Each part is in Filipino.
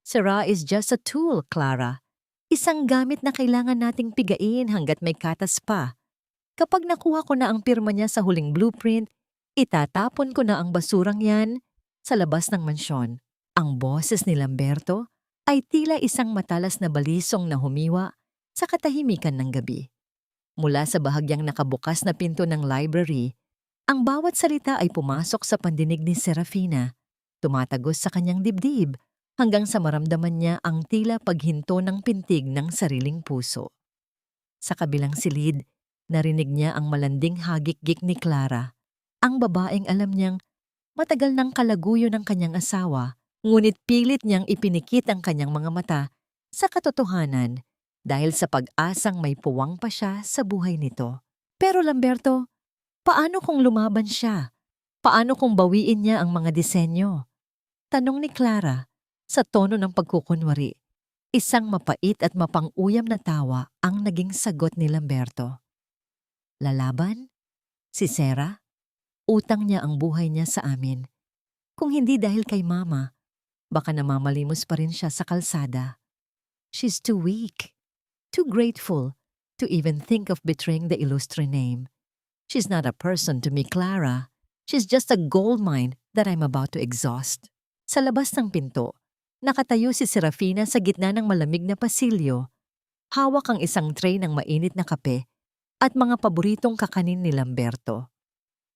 Sira is just a tool, Clara. Isang gamit na kailangan nating pigain hanggat may katas pa. Kapag nakuha ko na ang pirma niya sa huling blueprint, itatapon ko na ang basurang yan sa labas ng mansyon. Ang boses ni Lamberto ay tila isang matalas na balisong na humiwa sa katahimikan ng gabi. Mula sa bahagyang nakabukas na pinto ng library, ang bawat salita ay pumasok sa pandinig ni Serafina, tumatagos sa kanyang dibdib hanggang sa maramdaman niya ang tila paghinto ng pintig ng sariling puso. Sa kabilang silid, narinig niya ang malanding hagik-gik ni Clara, ang babaeng alam niyang matagal ng kalaguyo ng kanyang asawa, ngunit pilit niyang ipinikit ang kanyang mga mata sa katotohanan dahil sa pag-asang may puwang pa siya sa buhay nito. Pero Lamberto, paano kung lumaban siya? Paano kung bawiin niya ang mga disenyo? Tanong ni Clara sa tono ng pagkukunwari. Isang mapait at mapang-uyam na tawa ang naging sagot ni Lamberto. Lalaban? Si Sarah? Utang niya ang buhay niya sa amin. Kung hindi dahil kay Mama, baka namamalimos pa rin siya sa kalsada. She's too weak, too grateful to even think of betraying the illustre name. She's not a person to me, Clara. She's just a gold mine that I'm about to exhaust. Sa labas ng pinto, nakatayo si Serafina sa gitna ng malamig na pasilyo. Hawak ang isang tray ng mainit na kape at mga paboritong kakanin ni Lamberto.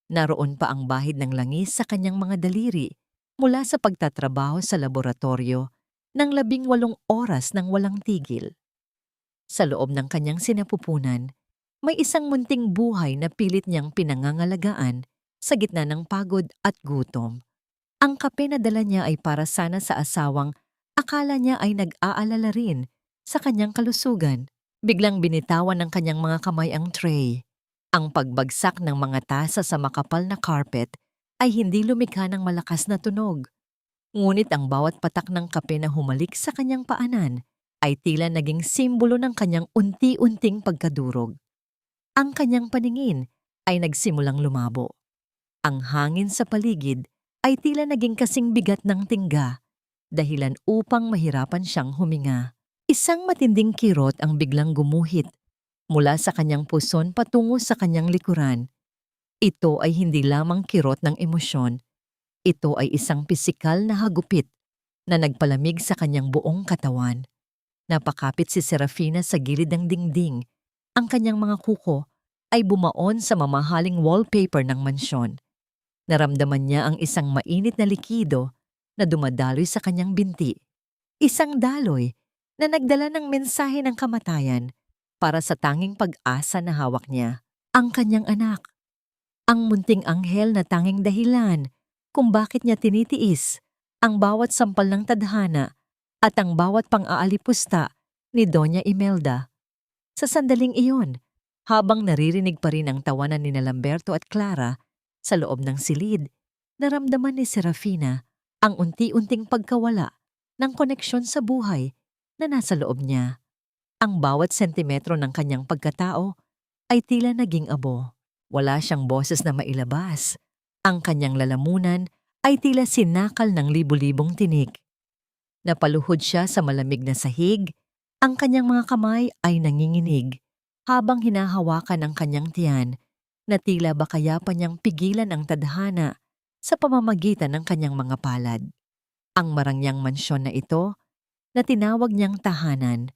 Naroon pa ang bahid ng langis sa kanyang mga daliri mula sa pagtatrabaho sa laboratorio ng 18 oras nang walang tigil. Sa loob ng kanyang sinapupunan, may isang munting buhay na pilit niyang pinangangalagaan sa gitna ng pagod at gutom. Ang kape na dala niya ay para sana sa asawang akala niya ay nag-aalala rin sa kanyang kalusugan. Biglang binitawan ng kanyang mga kamay ang tray. Ang pagbagsak ng mga tasa sa makapal na carpet ay hindi lumikha ng malakas na tunog. Ngunit ang bawat patak ng kape na humalik sa kanyang paanan ay tila naging simbolo ng kanyang unti-unting pagkadurog. Ang kanyang paningin ay nagsimulang lumabo. Ang hangin sa paligid ay tila naging kasing bigat ng tingga, dahilan upang mahirapan siyang huminga. Isang matinding kirot ang biglang gumuhit mula sa kanyang puson patungo sa kanyang likuran. Ito ay hindi lamang kirot ng emosyon. Ito ay isang pisikal na hagupit na nagpalamig sa kanyang buong katawan. Napakapit si Serafina sa gilid ng dingding. Ang kanyang mga kuko ay bumaon sa mamahaling wallpaper ng mansyon. Naramdaman niya ang isang mainit na likido na dumadaloy sa kanyang binti. Isang daloy na nagdala ng mensahe ng kamatayan para sa tanging pag-asa na hawak niya, ang kanyang anak. Ang munting anghel na tanging dahilan kung bakit niya tinitiis ang bawat sampal ng tadhana at ang bawat pang-aalipusta ni Doña Imelda. Sa sandaling iyon, habang naririnig pa rin ang tawanan ni Lamberto at Clara sa loob ng silid, naramdaman ni Serafina ang unti-unting pagkawala ng koneksyon sa buhay na nasa loob niya. Ang bawat sentimetro ng kanyang pagkatao ay tila naging abo. Wala siyang boses na mailabas. Ang kanyang lalamunan ay tila sinakal ng libu-libong tinik. Napaluhod siya sa malamig na sahig. Ang kanyang mga kamay ay nanginginig habang hinahawakan ang kanyang tiyan na tila ba kaya pa niyang pigilan ang tadhana sa pamamagitan ng kanyang mga palad. Ang marangyang mansyon na ito, na tinawag niyang tahanan,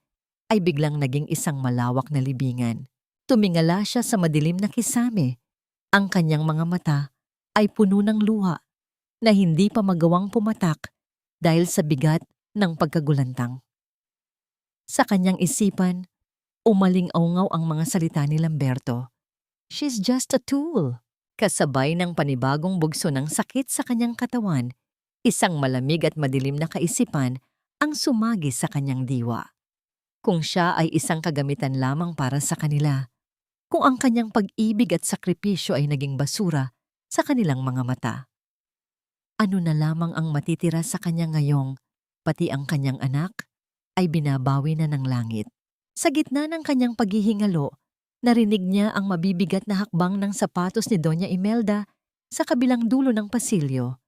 ay biglang naging isang malawak na libingan. Tumingala siya sa madilim na kisame. Ang kanyang mga mata ay puno ng luha na hindi pa magawang pumatak dahil sa bigat ng pagkagulantang. Sa kanyang isipan, umaling-aungaw ang mga salita ni Lamberto. She's just a tool. Kasabay ng panibagong bugso ng sakit sa kanyang katawan, isang malamig at madilim na kaisipan ang sumagi sa kanyang diwa. Kung siya ay isang kagamitan lamang para sa kanila, kung ang kanyang pag-ibig at sakripisyo ay naging basura sa kanilang mga mata. Ano na lamang ang matitira sa kanya ngayong, pati ang kanyang anak, ay binabawi na ng langit. Sa gitna ng kanyang paghihingalo, narinig niya ang mabibigat na hakbang ng sapatos ni Doña Imelda sa kabilang dulo ng pasilyo.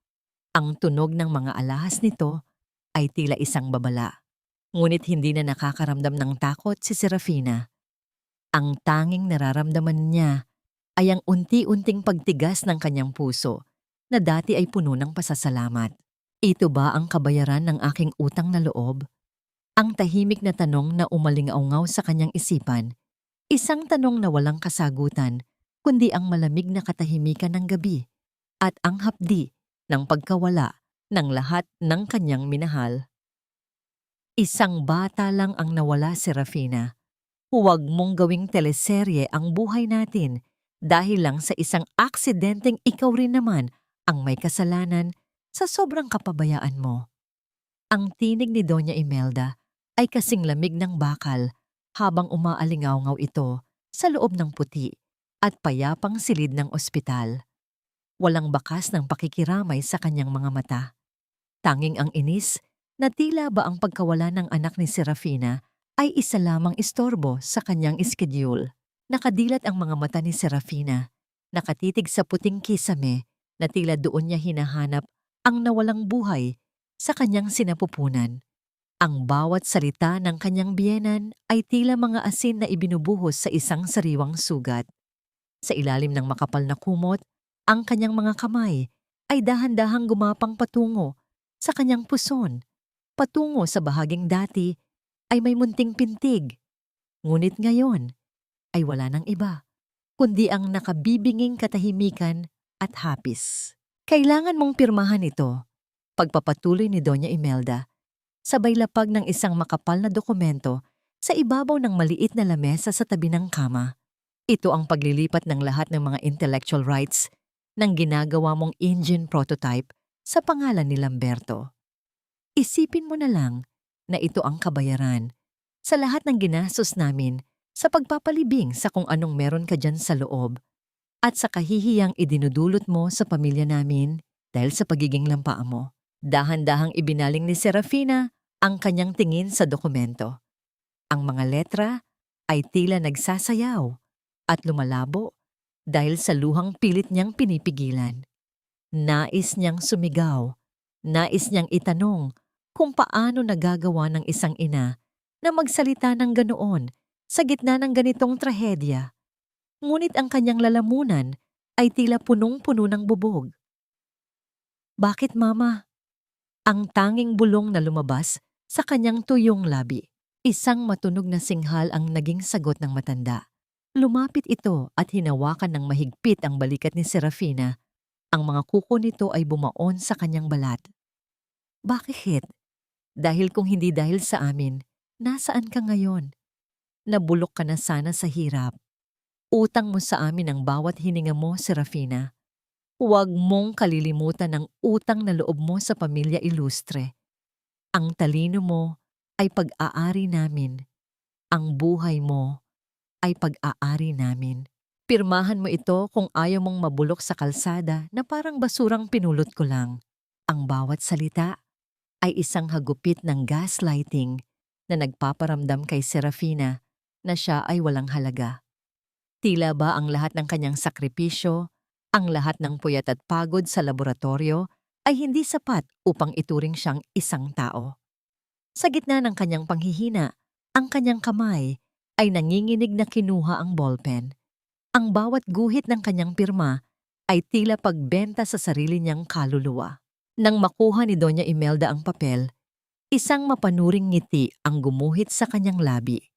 Ang tunog ng mga alahas nito ay tila isang babala. Ngunit hindi na nakakaramdam ng takot si Serafina. Ang tanging nararamdaman niya ay ang unti-unting pagtigas ng kanyang puso na dati ay puno ng pasasalamat. Ito ba ang kabayaran ng aking utang na loob? Ang tahimik na tanong na umalingaw sa kanyang isipan, isang tanong na walang kasagutan, kundi ang malamig na katahimikan ng gabi at ang hapdi ng pagkawala ng lahat ng kanyang minahal. Isang bata lang ang nawala, Serafina. Huwag mong gawing teleserye ang buhay natin dahil lang sa isang aksidenteng ikaw rin naman ang may kasalanan sa sobrang kapabayaan mo. Ang tinig ni Doña Imelda ay kasing lamig ng bakal habang umaalingaw ito sa loob ng puti at payapang silid ng ospital. Walang bakas ng pakikiramay sa kanyang mga mata. Tanging ang inis na tila ba ang pagkawala ng anak ni Serafina ay isa lamang istorbo sa kanyang schedule. Nakadilat ang mga mata ni Serafina, nakatitig sa puting kisame na tila doon niya hinahanap ang nawalang buhay sa kanyang sinapupunan. Ang bawat salita ng kanyang biyenan ay tila mga asin na ibinubuhos sa isang sariwang sugat. Sa ilalim ng makapal na kumot, ang kanyang mga kamay ay dahan-dahang gumapang patungo sa kanyang puson, patungo sa bahaging dati ay may munting pintig. Ngunit ngayon ay wala nang iba, kundi ang nakabibinging katahimikan at hapis. Kailangan mong pirmahan ito, pagpapatuloy ni Doña Imelda, sabay lapag ng isang makapal na dokumento sa ibabaw ng maliit na lamesa sa tabi ng kama. Ito ang paglilipat ng lahat ng mga intellectual rights ng ginagawa mong engine prototype sa pangalan ni Lamberto. Isipin mo na lang na ito ang kabayaran sa lahat ng ginastos namin sa pagpapalibing sa kung anong meron ka dyan sa loob at sa kahihiyang idinudulot mo sa pamilya namin dahil sa pagiging lampaa mo. Dahan-dahang ibinaling ni Serafina ang kanyang tingin sa dokumento. Ang mga letra ay tila nagsasayaw at lumalabo dahil sa luhang pilit niyang pinipigilan. Nais niyang sumigaw, nais niyang itanong kung paano nagagawa ng isang ina na magsalita ng ganoon sa gitna ng ganitong trahedya. Ngunit ang kanyang lalamunan ay tila punong-puno ng bubog. Bakit, Mama? Ang tanging bulong na lumabas sa kanyang tuyong labi. Isang matunog na singhal ang naging sagot ng matanda. Lumapit ito at hinawakan ng mahigpit ang balikat ni Serafina. Ang mga kuko nito ay bumaon sa kanyang balat. Bakit? Dahil kung hindi dahil sa amin, nasaan ka ngayon? Nabulok ka na sana sa hirap. Utang mo sa amin ang bawat hininga mo, Serafina. Huwag mong kalilimutan ang utang na loob mo sa pamilya ilustre. Ang talino mo ay pag-aari namin. Ang buhay mo ay pag-aari namin. Pirmahan mo ito kung ayaw mong mabulok sa kalsada na parang basurang pinulot ko lang. Ang bawat salita ay isang hagupit ng gaslighting na nagpaparamdam kay Serafina na siya ay walang halaga. Tila ba ang lahat ng kanyang sakripisyo, ang lahat ng puyat at pagod sa laboratorio ay hindi sapat upang ituring siyang isang tao. Sa gitna ng kanyang panghihina, ang kanyang kamay ay nanginginig na kinuha ang ballpen. Ang bawat guhit ng kanyang pirma ay tila pagbenta sa sarili niyang kaluluwa. Nang makuha ni Doña Imelda ang papel, isang mapanuring ngiti ang gumuhit sa kanyang labi.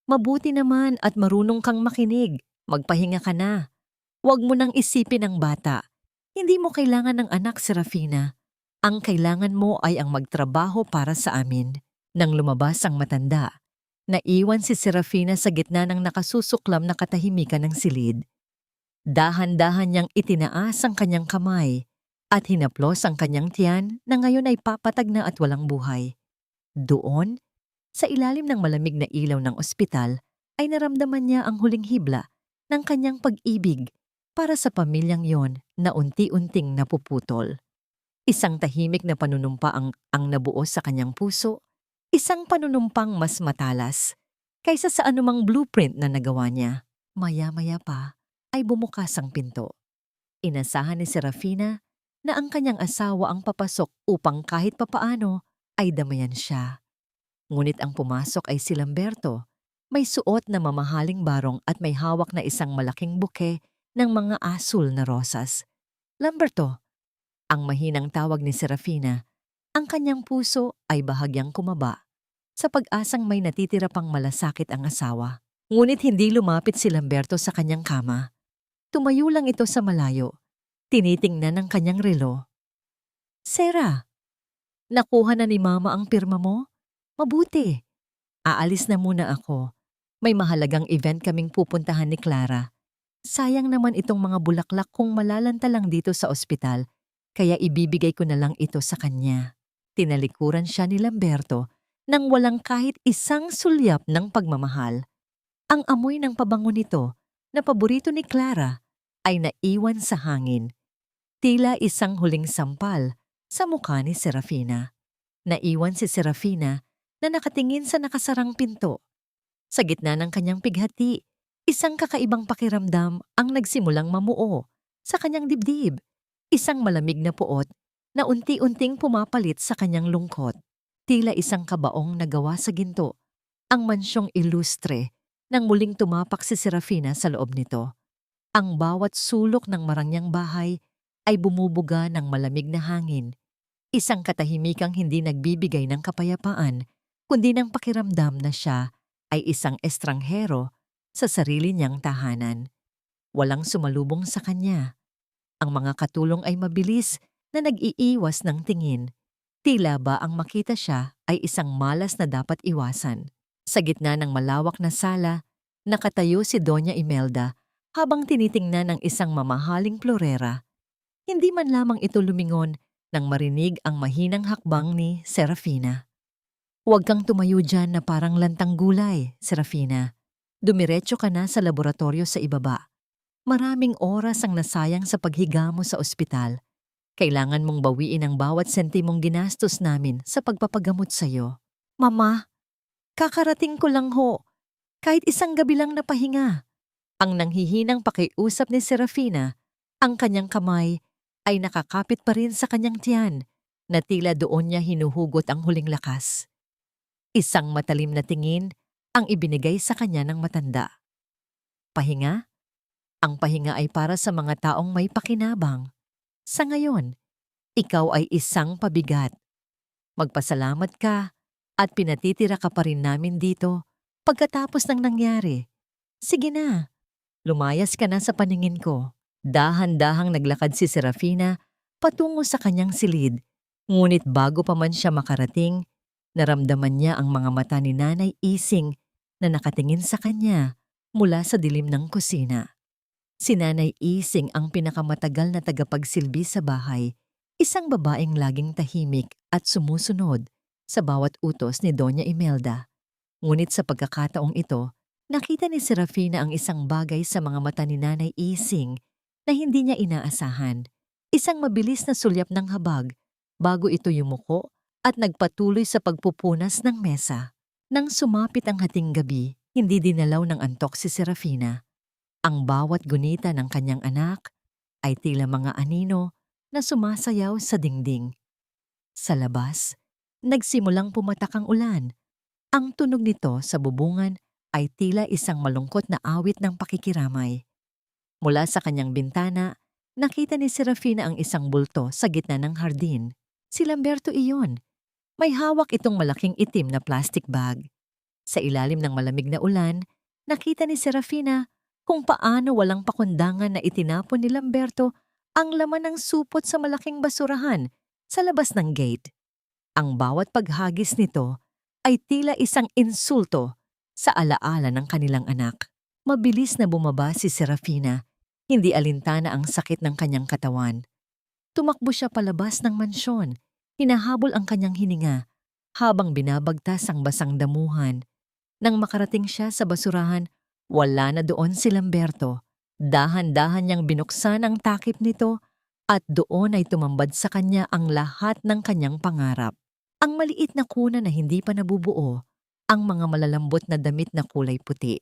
Mabuti naman at marunong kang makinig. Magpahinga ka na. Huwag mo nang isipin ang bata. Hindi mo kailangan ng anak, Serafina. Ang kailangan mo ay ang magtrabaho para sa amin. Nang lumabas ang matanda, naiwan si Serafina sa gitna ng nakasusuklam na katahimikan ng silid. Dahan-dahan niyang itinaas ang kanyang kamay at hinaplos ang kanyang tiyan na ngayon ay papatag na at walang buhay. Doon, sa ilalim ng malamig na ilaw ng ospital, ay naramdaman niya ang huling hibla ng kanyang pag-ibig para sa pamilyang yon na unti-unting napuputol. Isang tahimik na panunumpa ang nabuo sa kanyang puso, isang panunumpang mas matalas kaysa sa anumang blueprint na nagawa niya. Maya-maya pa ay bumukas ang pinto. Inasahan ni Serafina na ang kanyang asawa ang papasok upang kahit papaano ay damayan siya. Ngunit ang pumasok ay si Lamberto. May suot na mamahaling barong at may hawak na isang malaking buke ng mga asul na rosas. Lamberto, ang mahinang tawag ni Serafina, ang kanyang puso ay bahagyang kumaba sa pag-asang may natitira pang malasakit ang asawa. Ngunit hindi lumapit si Lamberto sa kanyang kama. Tumayo lang ito sa malayo. Tinitingnan ang kanyang relo. Sera, nakuha na ni Mama ang pirma mo? Mabuti. Aalis na muna ako. May mahalagang event kaming pupuntahan ni Clara. Sayang naman itong mga bulaklak kung malalanta lang dito sa ospital, kaya ibibigay ko na lang ito sa kanya. Tinalikuran siya ni Lamberto nang walang kahit isang sulyap ng pagmamahal. Ang amoy ng pabango nito na paborito ni Clara ay naiwan sa hangin. Tila isang huling sampal sa mukha ni Serafina. Naiwan si Serafina na nakatingin sa nakasarang pinto. Sa gitna ng kanyang pighati, isang kakaibang pakiramdam ang nagsimulang mamuo sa kanyang dibdib. Isang malamig na puot na unti-unting pumapalit sa kanyang lungkot. Tila isang kabaong na gawa sa ginto. Ang mansyong ilustre nang muling tumapak si Serafina sa loob nito. Ang bawat sulok ng marangyang bahay ay bumubuga ng malamig na hangin. Isang katahimikang hindi nagbibigay ng kapayapaan, kundi ng pakiramdam na siya ay isang estranghero sa sarili niyang tahanan. Walang sumalubong sa kanya. Ang mga katulong ay mabilis na nag-iiwas ng tingin. Tila ba ang makita siya ay isang malas na dapat iwasan. Sa gitna ng malawak na sala, nakatayo si Doña Imelda habang tinitingnan ng isang mamahaling florera. Hindi man lamang ito lumingon nang marinig ang mahinang hakbang ni Serafina. Huwag kang tumayo dyan na parang lantang gulay, Serafina. Dumiretso ka na sa laboratorio sa ibaba. Maraming oras ang nasayang sa paghiga mo sa ospital. Kailangan mong bawiin ang bawat sentimong ginastos namin sa pagpapagamot sa'yo. Mama, kakarating ko lang ho. Kahit isang gabi lang napahinga. Ang nanghihinang pakiusap ni Serafina, ang kanyang kamay ay nakakapit pa rin sa kanyang tiyan na tila doon niya hinuhugot ang huling lakas. Isang matalim na tingin ang ibinigay sa kanya ng matanda. Pahinga? Ang pahinga ay para sa mga taong may pakinabang. Sa ngayon, ikaw ay isang pabigat. Magpasalamat ka at pinatitira ka pa rin namin dito pagkatapos ng nangyari. Sige na, lumayas ka na sa paningin ko. Dahan-dahang naglakad si Serafina patungo sa kanyang silid. Ngunit bago pa man siya makarating, naramdaman niya ang mga mata ni Nanay Ising na nakatingin sa kanya mula sa dilim ng kusina. Si Nanay Ising ang pinakamatagal na tagapagsilbi sa bahay, isang babaeng laging tahimik at sumusunod sa bawat utos ni Doña Imelda. Ngunit sa pagkakataong ito, nakita ni Serafina ang isang bagay sa mga mata ni Nanay Ising na hindi niya inaasahan. Isang mabilis na sulyap ng habag bago ito yumuko at nagpatuloy sa pagpupunas ng mesa. Nang sumapit ang hating gabi, hindi dinalaw ng antok si Serafina. Ang bawat gunita ng kanyang anak ay tila mga anino na sumasayaw sa dingding. Sa labas, nagsimulang pumatak ang ulan. Ang tunog nito sa bubungan ay tila isang malungkot na awit ng pakikiramay. Mula sa kanyang bintana, nakita ni Serafina ang isang bulto sa gitna ng hardin. Si Lamberto iyon. May hawak itong malaking itim na plastic bag. Sa ilalim ng malamig na ulan, nakita ni Serafina kung paano walang pakundangan na itinapon ni Lamberto ang laman ng supot sa malaking basurahan sa labas ng gate. Ang bawat paghagis nito ay tila isang insulto sa alaala ng kanilang anak. Mabilis na bumaba si Serafina, hindi alintana ang sakit ng kanyang katawan. Tumakbo siya palabas ng mansyon. Hinahabol ang kanyang hininga habang binabagtas ang basang damuhan. Nang makarating siya sa basurahan, wala na doon si Lamberto. Dahan-dahan niyang binuksan ang takip nito at doon ay tumambad sa kanya ang lahat ng kanyang pangarap. Ang maliit na kuna na hindi pa nabubuo, ang mga malalambot na damit na kulay puti,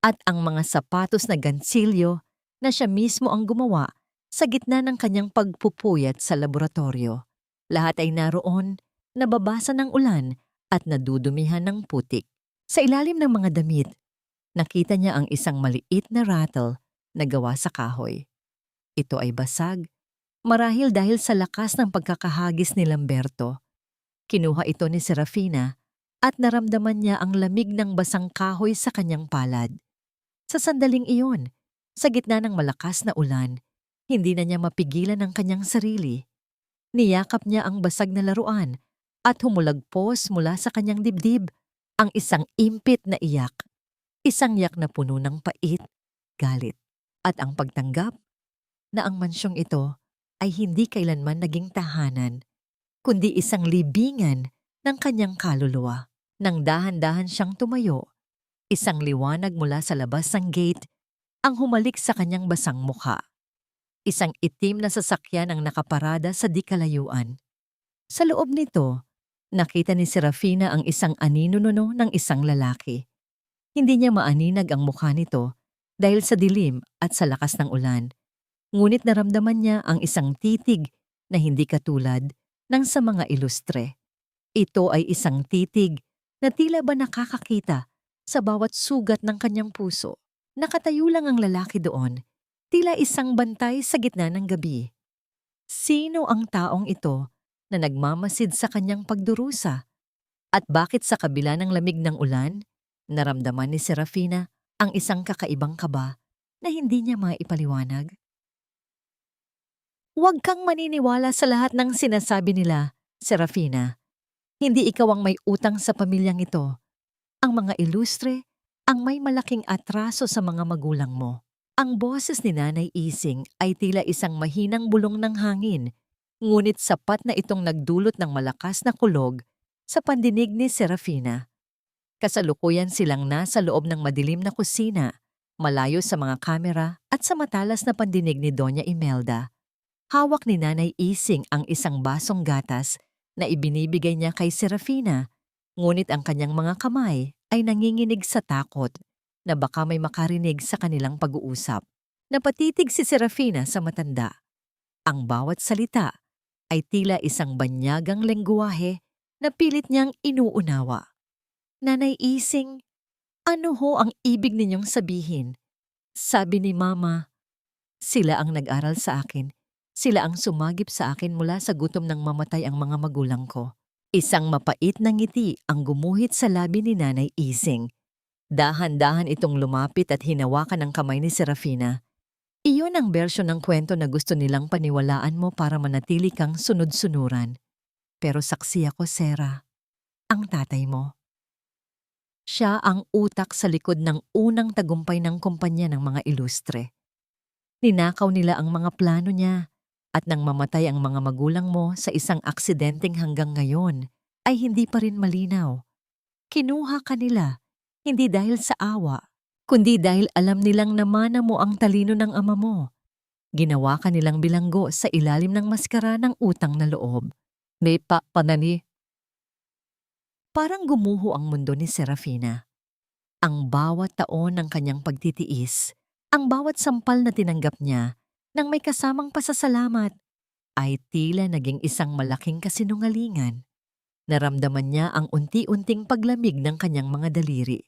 at ang mga sapatos na gansilyo na siya mismo ang gumawa sa gitna ng kanyang pagpupuyat sa laboratorio. Lahat ay naroon, nababasa ng ulan at nadudumihan ng putik. Sa ilalim ng mga damit, nakita niya ang isang maliit na rattle na gawa sa kahoy. Ito ay basag, marahil dahil sa lakas ng pagkakahagis ni Lamberto. Kinuha ito ni Serafina at naramdaman niya ang lamig ng basang kahoy sa kanyang palad. Sa sandaling iyon, sa gitna ng malakas na ulan, hindi na niya mapigilan ang kanyang sarili. Niyakap niya ang basag na laruan at humulagpos mula sa kanyang dibdib ang isang impit na iyak. Isang iyak na puno ng pait, galit, at ang pagtanggap na ang mansyong ito ay hindi kailanman naging tahanan, kundi isang libingan ng kanyang kaluluwa. Nang dahan-dahan siyang tumayo, isang liwanag mula sa labas ng gate ang humalik sa kanyang basang mukha. Isang itim na sasakyan ang nakaparada sa di-kalayuan. Sa loob nito, nakita ni Serafina ang isang aninuno ng isang lalaki. Hindi niya maaninag ang mukha nito dahil sa dilim at sa lakas ng ulan. Ngunit naramdaman niya ang isang titig na hindi katulad ng sa mga ilustre. Ito ay isang titig na tila ba nakakakita sa bawat sugat ng kanyang puso. Nakatayo lang ang lalaki doon, tila isang bantay sa gitna ng gabi. Sino ang taong ito na nagmamasid sa kanyang pagdurusa? At bakit sa kabila ng lamig ng ulan, naramdaman ni Serafina ang isang kakaibang kaba na hindi niya maipaliwanag? Huwag kang maniniwala sa lahat ng sinasabi nila, Serafina. Hindi ikaw ang may utang sa pamilyang ito. Ang mga ilustre ang may malaking atraso sa mga magulang mo. Ang boses ni Nanay Ising ay tila isang mahinang bulong ng hangin, ngunit sapat na itong nagdulot ng malakas na kulog sa pandinig ni Serafina. Kasalukuyan silang nasa loob ng madilim na kusina, malayo sa mga kamera at sa matalas na pandinig ni Doña Imelda. Hawak ni Nanay Ising ang isang basong gatas na ibinibigay niya kay Serafina, ngunit ang kanyang mga kamay ay nanginginig sa takot na baka may makarinig sa kanilang pag-uusap. Napatitig si Serafina sa matanda. Ang bawat salita ay tila isang banyagang lengguwahe na pilit niyang inuunawa. Nanay Ising, ano ho ang ibig ninyong sabihin? Sabi ni Mama, sila ang nag-aral sa akin. Sila ang sumagip sa akin mula sa gutom ng mamatay ang mga magulang ko. Isang mapait na ngiti ang gumuhit sa labi ni Nanay Ising. Dahan-dahan itong lumapit at hinawakan ang kamay ni Serafina. Iyon ang bersyon ng kwento na gusto nilang paniwalaan mo para manatili kang sunod-sunuran. Pero saksi ako, Sera, ang tatay mo. Siya ang utak sa likod ng unang tagumpay ng kumpanya ng mga ilustre. Ninakaw nila ang mga plano niya. At nang mamatay ang mga magulang mo sa isang aksidenteng hanggang ngayon ay hindi pa rin malinaw. Kinuha ka nila, hindi dahil sa awa, kundi dahil alam nilang namana mo ang talino ng ama mo. Ginawa ka nilang bilanggo sa ilalim ng maskara ng utang na loob. May panani. Parang gumuho ang mundo ni Serafina. Ang bawat taon ng kanyang pagtitiis, ang bawat sampal na tinanggap niya, nang may kasamang pasasalamat, ay tila naging isang malaking kasinungalingan. Naramdaman niya ang unti-unting paglamig ng kanyang mga daliri.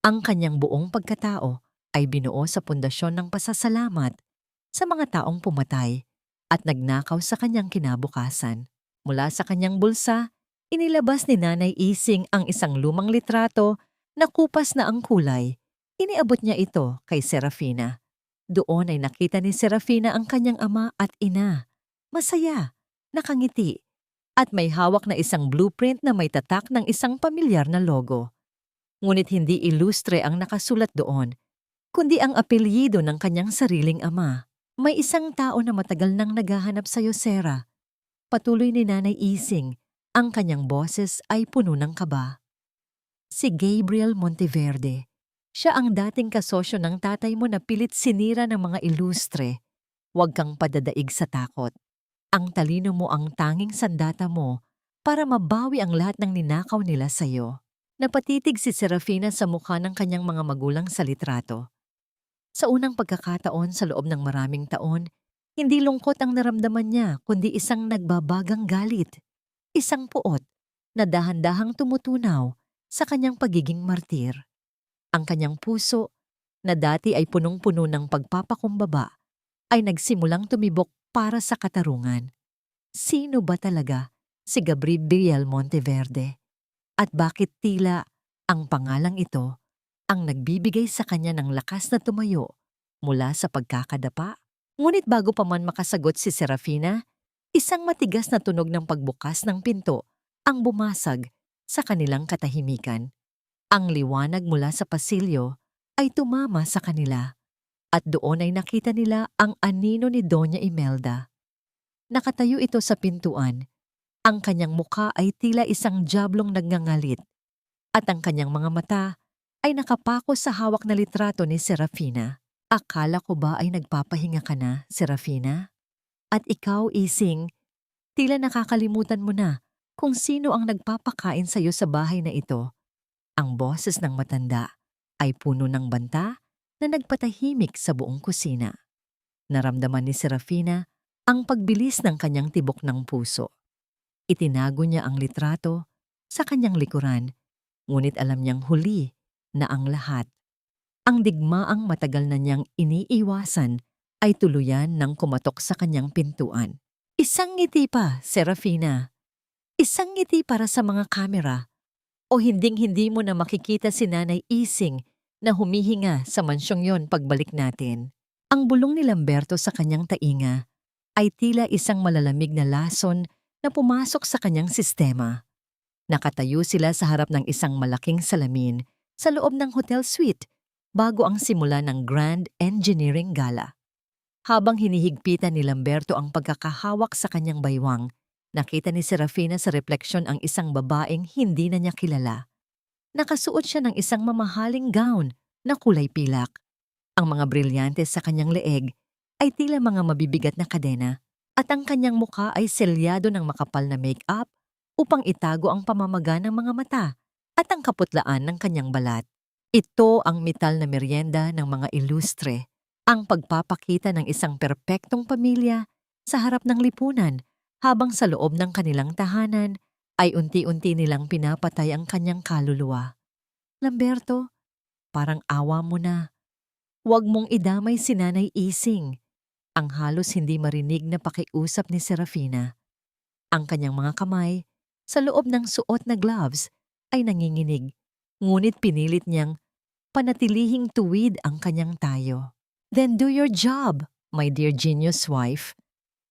Ang kanyang buong pagkatao ay binuo sa pundasyon ng pasasalamat sa mga taong pumatay at nagnakaw sa kanyang kinabukasan. Mula sa kanyang bulsa, inilabas ni Nanay Ising ang isang lumang litrato na kupas na ang kulay. Iniabot niya ito kay Serafina. Doon ay nakita ni Serafina ang kanyang ama at ina. Masaya, nakangiti, at may hawak na isang blueprint na may tatak ng isang pamilyar na logo. Ngunit hindi ilustre ang nakasulat doon, kundi ang apelyido ng kanyang sariling ama. May isang tao na matagal nang naghahanap sa'yo, Sera. Patuloy ni Nanay Ising, ang kanyang boses ay puno ng kaba. Si Gabriel Monteverde. Siya ang dating kasosyo ng tatay mo na pilit sinira ng mga ilustre. Huwag kang padadaig sa takot. Ang talino mo ang tanging sandata mo para mabawi ang lahat ng ninakaw nila sa'yo. Napatitig si Serafina sa mukha ng kanyang mga magulang sa litrato. Sa unang pagkakataon sa loob ng maraming taon, hindi lungkot ang naramdaman niya kundi isang nagbabagang galit, isang puot, na dahan-dahang tumutunaw sa kanyang pagiging martir. Ang kanyang puso, na dati ay punong-puno ng pagpapakumbaba, ay nagsimulang tumibok para sa katarungan. Sino ba talaga si Gabriel Monteverde? At bakit tila ang pangalang ito ang nagbibigay sa kanya ng lakas na tumayo mula sa pagkakadapa? Ngunit bago pa man makasagot si Serafina, isang matigas na tunog ng pagbukas ng pinto ang bumasag sa kanilang katahimikan. Ang liwanag mula sa pasilyo ay tumama sa kanila at doon ay nakita nila ang anino ni Doña Imelda. Nakatayo ito sa pintuan. Ang kanyang mukha ay tila isang diablong nagngangalit at ang kanyang mga mata ay nakapako sa hawak na litrato ni Serafina. Akala ko ba ay nagpapahinga ka na, Serafina? At ikaw, Ising, tila nakakalimutan mo na kung sino ang nagpapakain sa iyo sa bahay na ito. Ang boses ng matanda ay puno ng banta na nagpatahimik sa buong kusina. Naramdaman ni Serafina ang pagbilis ng kanyang tibok ng puso. Itinago niya ang litrato sa kanyang likuran, ngunit alam niyang huli na ang lahat. Ang digmaang matagal na niyang iniiwasan ay tuluyan ng kumatok sa kanyang pintuan. Isang ngiti pa, Serafina. Isang ngiti para sa mga kamera. O hinding-hindi mo na makikita si Nanay Ising na humihinga sa mansyong yon pagbalik natin. Ang bulong ni Lamberto sa kanyang tainga ay tila isang malalamig na lason na pumasok sa kanyang sistema. Nakatayo sila sa harap ng isang malaking salamin sa loob ng hotel suite bago ang simula ng Grand Engineering Gala. Habang hinihigpitan ni Lamberto ang pagkakahawak sa kanyang baywang, nakita ni Serafina sa refleksyon ang isang babaeng hindi na niya kilala. Nakasuot siya ng isang mamahaling gown na kulay pilak. Ang mga brilyante sa kanyang leeg ay tila mga mabibigat na kadena at ang kanyang mukha ay selyado ng makapal na make-up upang itago ang pamamaga ng mga mata at ang kaputlaan ng kanyang balat. Ito ang metal na merienda ng mga ilustre, ang pagpapakita ng isang perpektong pamilya sa harap ng lipunan habang sa loob ng kanilang tahanan ay unti-unti nilang pinapatay ang kanyang kaluluwa. Lamberto, parang awa mo na. Huwag mong idamay si Nanay Ising. Ang halos hindi marinig na pakiusap ni Serafina. Ang kanyang mga kamay, sa loob ng suot na gloves, ay nanginginig, ngunit pinilit niyang panatilihing tuwid ang kanyang tayo. Then do your job, my dear genius wife.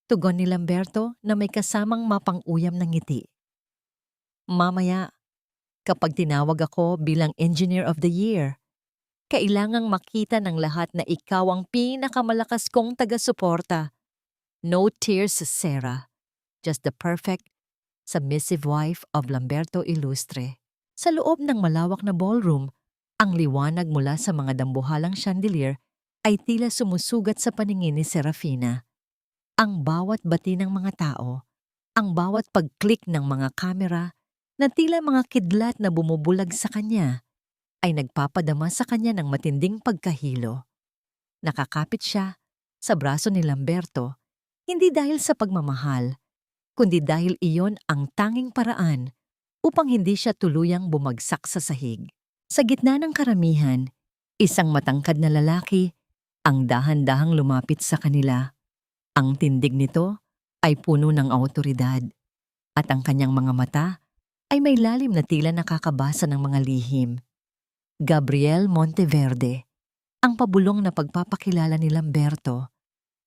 Tugon ni Lamberto na may kasamang mapang-uyam ng ngiti. Mamaya, kapag tinawag ako bilang Engineer of the Year, kailangang makita ng lahat na ikaw ang pinakamalakas kong taga-suporta. No tears, Sarah. Just the perfect, submissive wife of Lamberto Ilustre. Sa loob ng malawak na ballroom, ang liwanag mula sa mga dambuhalang chandelier ay tila sumusugat sa paningin ni Serafina. Ang bawat bati ng mga tao, ang bawat pag-click ng mga kamera na tila mga kidlat na bumubulag sa kanya, ay nagpapadama sa kanya ng matinding pagkahilo. Nakakapit siya sa braso ni Lamberto, hindi dahil sa pagmamahal, kundi dahil iyon ang tanging paraan upang hindi siya tuluyang bumagsak sa sahig. Sa gitna ng karamihan, isang matangkad na lalaki ang dahan-dahang lumapit sa kanila. Ang tindig nito ay puno ng awtoridad at ang kanyang mga mata ay may lalim na tila nakakabasa ng mga lihim. Gabriel Monteverde, ang pabulong na pagpapakilala ni Lamberto,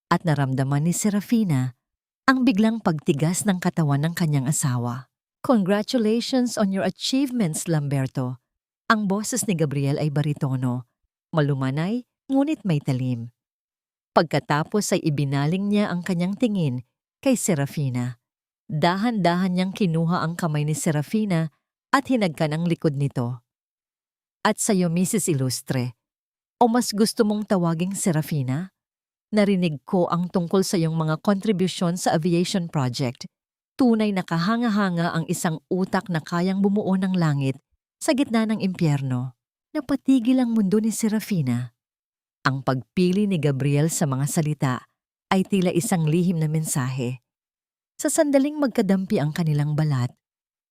at naramdaman ni Serafina ang biglang pagtigas ng katawan ng kanyang asawa. Congratulations on your achievements, Lamberto. Ang boses ni Gabriel ay baritono, malumanay ngunit may talim. Pagkatapos ay ibinaling niya ang kanyang tingin kay Serafina. Dahan-dahan niyang kinuha ang kamay ni Serafina at hinagkan ang likod nito. At sa'yo, Mrs. Ilustre, o mas gusto mong tawaging Serafina? Narinig ko ang tungkol sa iyong mga kontribusyon sa aviation project. Tunay na kahanga-hanga ang isang utak na kayang bumuo ng langit sa gitna ng impyerno. Napatigil ang mundo ni Serafina. Ang pagpili ni Gabriel sa mga salita ay tila isang lihim na mensahe. Sa sandaling magkadampi ang kanilang balat,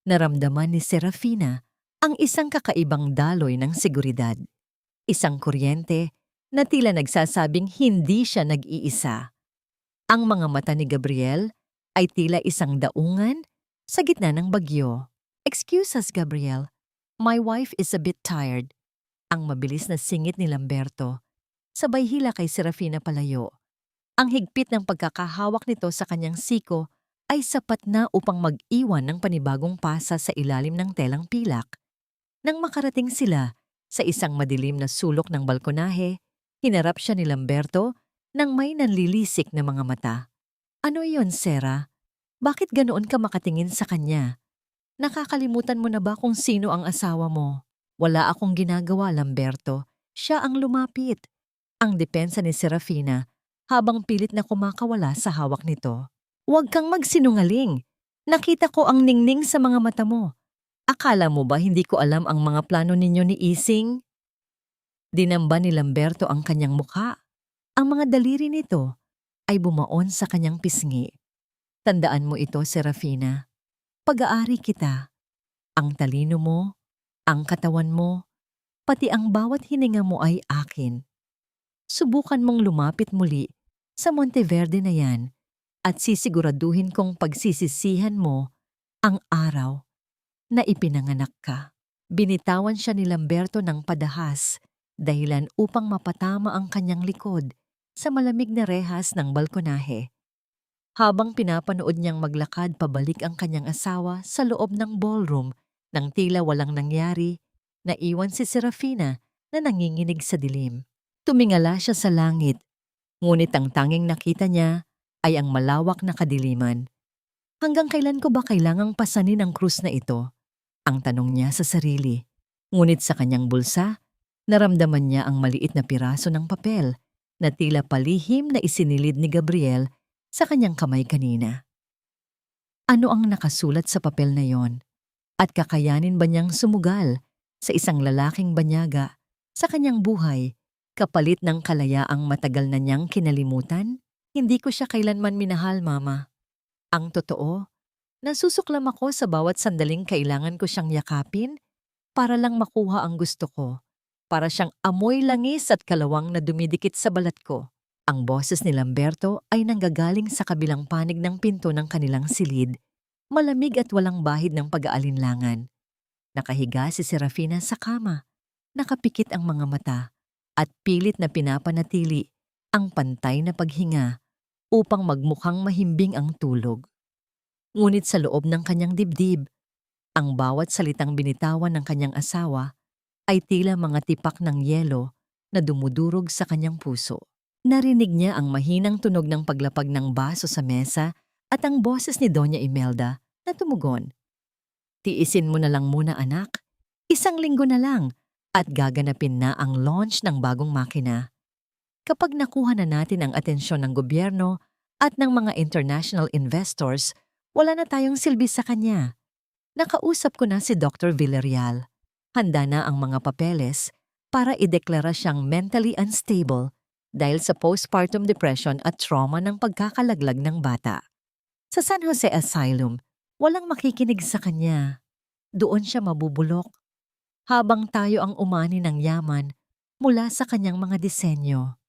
Naramdaman ni Serafina ang isang kakaibang daloy ng seguridad. Isang kuryente na tila nagsasabing hindi siya nag-iisa. Ang mga mata ni Gabriel ay tila isang daungan sa gitna ng bagyo. "Excuse us, Gabriel. My wife is a bit tired." Ang mabilis na singit ni Lamberto, sabay hila kay Serafina palayo. Ang higpit ng pagkakahawak nito sa kanyang siko ay sapat na upang mag-iwan ng panibagong pasa sa ilalim ng telang pilak. Nang makarating sila sa isang madilim na sulok ng balkonahe, hinarap siya ni Lamberto nang may nanlilisik na mga mata. "Ano iyon, Sera? Bakit ganoon ka makatingin sa kanya? Nakakalimutan mo na ba kung sino ang asawa mo?" "Wala akong ginagawa, Lamberto. Siya ang lumapit." Ang depensa ni Serafina habang pilit na kumakawala sa hawak nito. "Huwag kang magsinungaling. Nakita ko ang ningning sa mga mata mo. Akala mo ba hindi ko alam ang mga plano ninyo ni Ising?" Dinamba ni Lamberto ang kanyang mukha. Ang mga daliri nito ay bumaon sa kanyang pisngi. "Tandaan mo ito, Serafina. Pag-aari kita. Ang talino mo, ang katawan mo, pati ang bawat hininga mo ay akin. Subukan mong lumapit muli sa Monteverde na yan at sisiguraduhin kong pagsisisihan mo ang araw na ipinanganak ka." Binitawan siya ni Lamberto ng padahas, dahilan upang mapatama ang kanyang likod sa malamig na rehas ng balkonahe. Habang pinapanood niyang maglakad pabalik ang kanyang asawa sa loob ng ballroom nang tila walang nangyari, naiwan si Serafina na nanginginig sa dilim. Tumingala siya sa langit, ngunit ang tanging nakita niya ay ang malawak na kadiliman. "Hanggang kailan ko ba kailangang pasanin ang krus na ito?" ang tanong niya sa sarili. Ngunit sa kanyang bulsa, naramdaman niya ang maliit na piraso ng papel na tila palihim na isinilid ni Gabriel sa kanyang kamay kanina. Ano ang nakasulat sa papel na yon? At kakayanin ba niyang sumugal sa isang lalaking banyaga sa kanyang buhay kapalit ng kalayaang matagal na niyang kinalimutan? "Hindi ko siya kailanman minahal, Mama. Ang totoo, nasusuklam ako sa bawat sandaling kailangan ko siyang yakapin para lang makuha ang gusto ko. Para siyang amoy langis at kalawang na dumidikit sa balat ko." Ang boses ni Lamberto ay nanggagaling sa kabilang panig ng pinto ng kanilang silid, malamig at walang bahid ng pag-aalinlangan. Nakahiga si Serafina sa kama, nakapikit ang mga mata, at pilit na pinapanatili ang pantay na paghinga upang magmukhang mahimbing ang tulog. Ngunit sa loob ng kanyang dibdib, ang bawat salitang binitawan ng kanyang asawa ay tila mga tipak ng yelo na dumudurog sa kanyang puso. Narinig niya ang mahinang tunog ng paglapag ng baso sa mesa at ang boses ni Doña Imelda na tumugon. "Tiisin mo na lang muna, anak. 1 linggo na lang at gaganapin na ang launch ng bagong makina. Kapag nakuha na natin ang atensyon ng gobyerno at ng mga international investors, wala na tayong silbi sa kanya. Nakausap ko na si Dr. Villarreal. Handa na ang mga papeles para ideklara siyang mentally unstable dahil sa postpartum depression at trauma ng pagkakalaglag ng bata. Sa San Jose Asylum, walang makikinig sa kanya. Doon siya mabubulok, habang tayo ang umani ng yaman mula sa kanyang mga disenyo."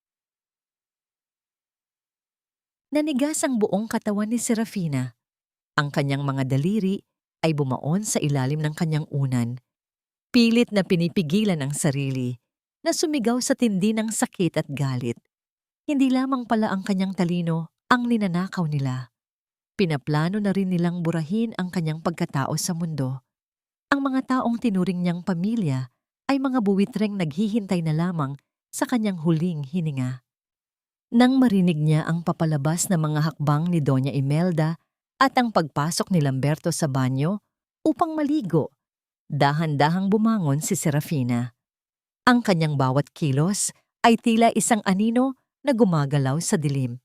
Nanigas ang buong katawan ni Serafina. Ang kanyang mga daliri ay bumaon sa ilalim ng kanyang unan. Pilit na pinipigilan ang sarili na sumigaw sa tindi ng sakit at galit. Hindi lamang pala ang kanyang talino ang ninanakaw nila. Pinaplano na rin nilang burahin ang kanyang pagkatao sa mundo. Ang mga taong tinuring niyang pamilya ay mga buwitreng naghihintay na lamang sa kanyang huling hininga. Nang marinig niya ang papalabas na mga hakbang ni Doña Imelda at ang pagpasok ni Lamberto sa banyo upang maligo, dahan-dahang bumangon si Serafina. Ang kanyang bawat kilos ay tila isang anino na gumagalaw sa dilim.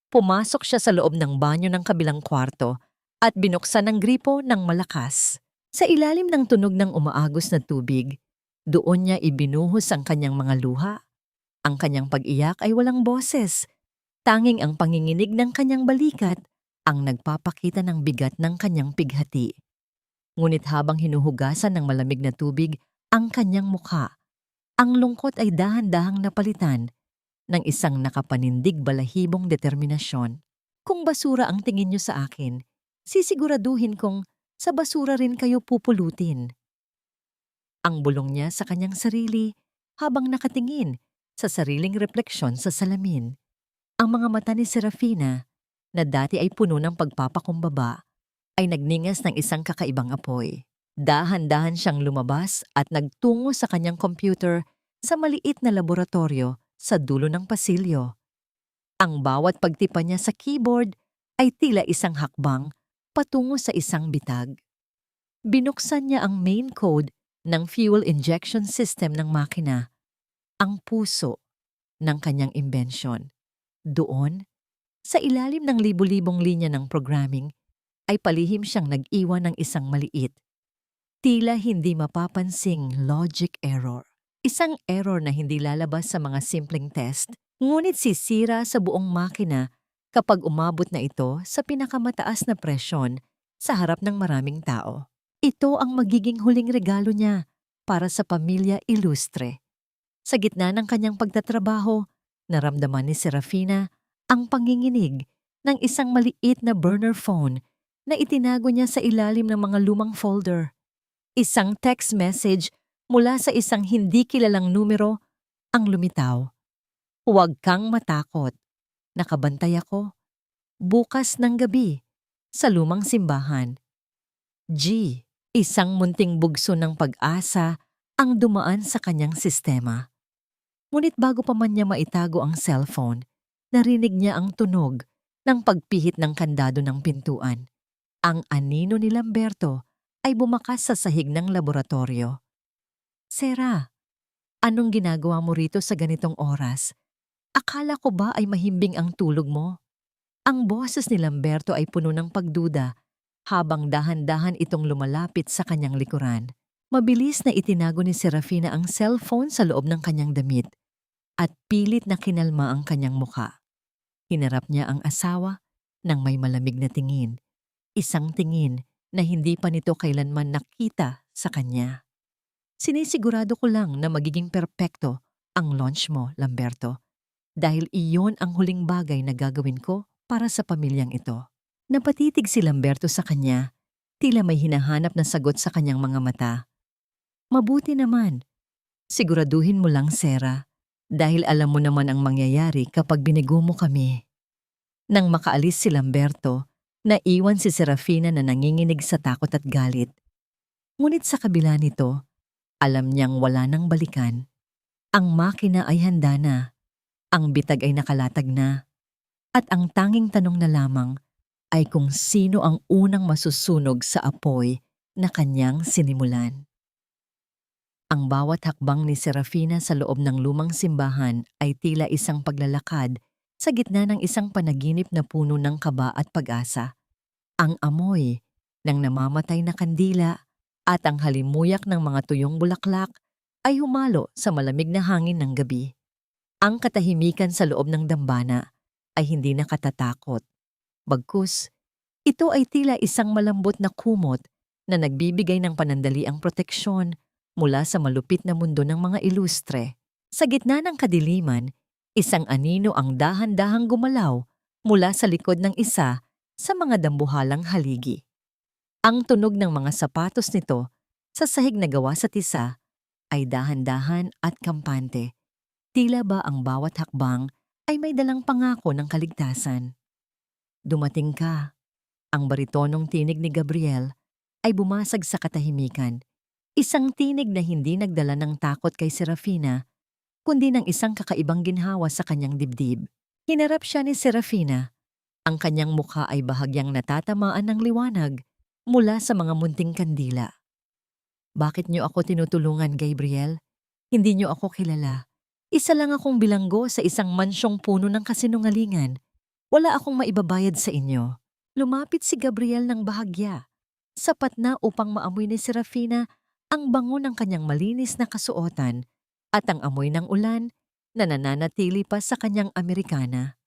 Pumasok siya sa loob ng banyo ng kabilang kwarto at binuksan ang gripo ng malakas. Sa ilalim ng tunog ng umaagos na tubig, doon niya ibinuhos ang kanyang mga luha. Ang kanyang pag-iyak ay walang boses. Tanging ang panginginig ng kanyang balikat ang nagpapakita ng bigat ng kanyang pighati. Ngunit habang hinuhugasan ng malamig na tubig ang kanyang mukha, ang lungkot ay dahan-dahang napalitan ng isang nakapanindig balahibong determinasyon. Kung basura ang tingin niyo sa akin, sisiguraduhin kong sa basura rin kayo pupulutin. Ang bulong niya sa kanyang sarili habang nakatingin sa sariling refleksyon sa salamin. Ang mga mata ni Serafina, na dati ay puno ng pagpapakumbaba, ay nagningas ng isang kakaibang apoy. Dahan-dahan siyang lumabas at nagtungo sa kanyang computer sa maliit na laboratorio sa dulo ng pasilyo. Ang bawat pagtipa niya sa keyboard ay tila isang hakbang patungo sa isang bitag. Binuksan niya ang main code ng fuel injection system ng makina, ang puso ng kanyang imbensyon. Doon, sa ilalim ng libu-libong linya ng programming, ay palihim siyang nag-iwan ng isang maliit, tila hindi mapapansing logic error. Isang error na hindi lalabas sa mga simpleng test, ngunit sisira sa buong makina kapag umabot na ito sa pinakamataas na presyon sa harap ng maraming tao. Ito ang magiging huling regalo niya para sa pamilya ilustre. Sa gitna ng kanyang pagtatrabaho, naramdaman ni Serafina ang panginginig ng isang maliit na burner phone na itinago niya sa ilalim ng mga lumang folder. Isang text message mula sa isang hindi kilalang numero ang lumitaw. "Huwag kang matakot. Nakabantay ako. Bukas ng gabi sa lumang simbahan." G. Isang munting bugso ng pag-asa ang dumaan sa kanyang sistema. Ngunit bago pa man niya maitago ang cellphone, narinig niya ang tunog ng pagpihit ng kandado ng pintuan. Ang anino ni Lamberto ay bumakas sa sahig ng laboratorio. "Sera, anong ginagawa mo rito sa ganitong oras? Akala ko ba ay mahimbing ang tulog mo?" Ang boses ni Lamberto ay puno ng pagduda habang dahan-dahan itong lumalapit sa kanyang likuran. Mabilis na itinago ni Serafina ang cellphone sa loob ng kanyang damit at pilit na kinalma ang kanyang mukha. Hinarap niya ang asawa ng may malamig na tingin, isang tingin na hindi pa nito kailanman nakita sa kanya. "Sinisigurado ko lang na magiging perpekto ang launch mo, Lamberto, dahil iyon ang huling bagay na gagawin ko para sa pamilyang ito." Napatitig si Lamberto sa kanya, tila may hinahanap na sagot sa kanyang mga mata. "Mabuti naman. Siguraduhin mo lang, Sera, dahil alam mo naman ang mangyayari kapag binigo mo kami." Nang makaalis si Lamberto, naiwan si Serafina na nanginginig sa takot at galit. Ngunit sa kabila nito, alam niyang wala nang balikan. Ang makina ay handa na, ang bitag ay nakalatag na, at ang tanging tanong na lamang ay kung sino ang unang masusunog sa apoy na kanyang sinimulan. Ang bawat hakbang ni Serafina sa loob ng lumang simbahan ay tila isang paglalakad sa gitna ng isang panaginip na puno ng kaba at pag-asa. Ang amoy ng namamatay na kandila at ang halimuyak ng mga tuyong bulaklak ay humalo sa malamig na hangin ng gabi. Ang katahimikan sa loob ng dambana ay hindi nakatatakot. Bagkus, ito ay tila isang malambot na kumot na nagbibigay ng panandaliang proteksyon mula sa malupit na mundo ng mga ilustre. Sa gitna ng kadiliman, isang anino ang dahan-dahang gumalaw mula sa likod ng isa sa mga dambuhalang haligi. Ang tunog ng mga sapatos nito sa sahig na gawa sa tisa ay dahan-dahan at kampante. Tila ba ang bawat hakbang ay may dalang pangako ng kaligtasan. "Dumating ka." Ang baritonong tinig ni Gabriel ay bumasag sa katahimikan. Isang tinig na hindi nagdala ng takot kay Serafina, kundi ng isang kakaibang ginhawa sa kanyang dibdib. Hinarap siya ni Serafina. Ang kanyang mukha ay bahagyang natatamaan ng liwanag mula sa mga munting kandila. "Bakit niyo ako tinutulungan, Gabriel? Hindi niyo ako kilala. Isa lang akong bilanggo sa isang mansyong puno ng kasinungalingan. Wala akong maibabayad sa inyo." Lumapit si Gabriel ng bahagya. Sapat na upang maamoy ni Serafina ang bango ng kanyang malinis na kasuotan at ang amoy ng ulan na nananatili pa sa kanyang Amerikana.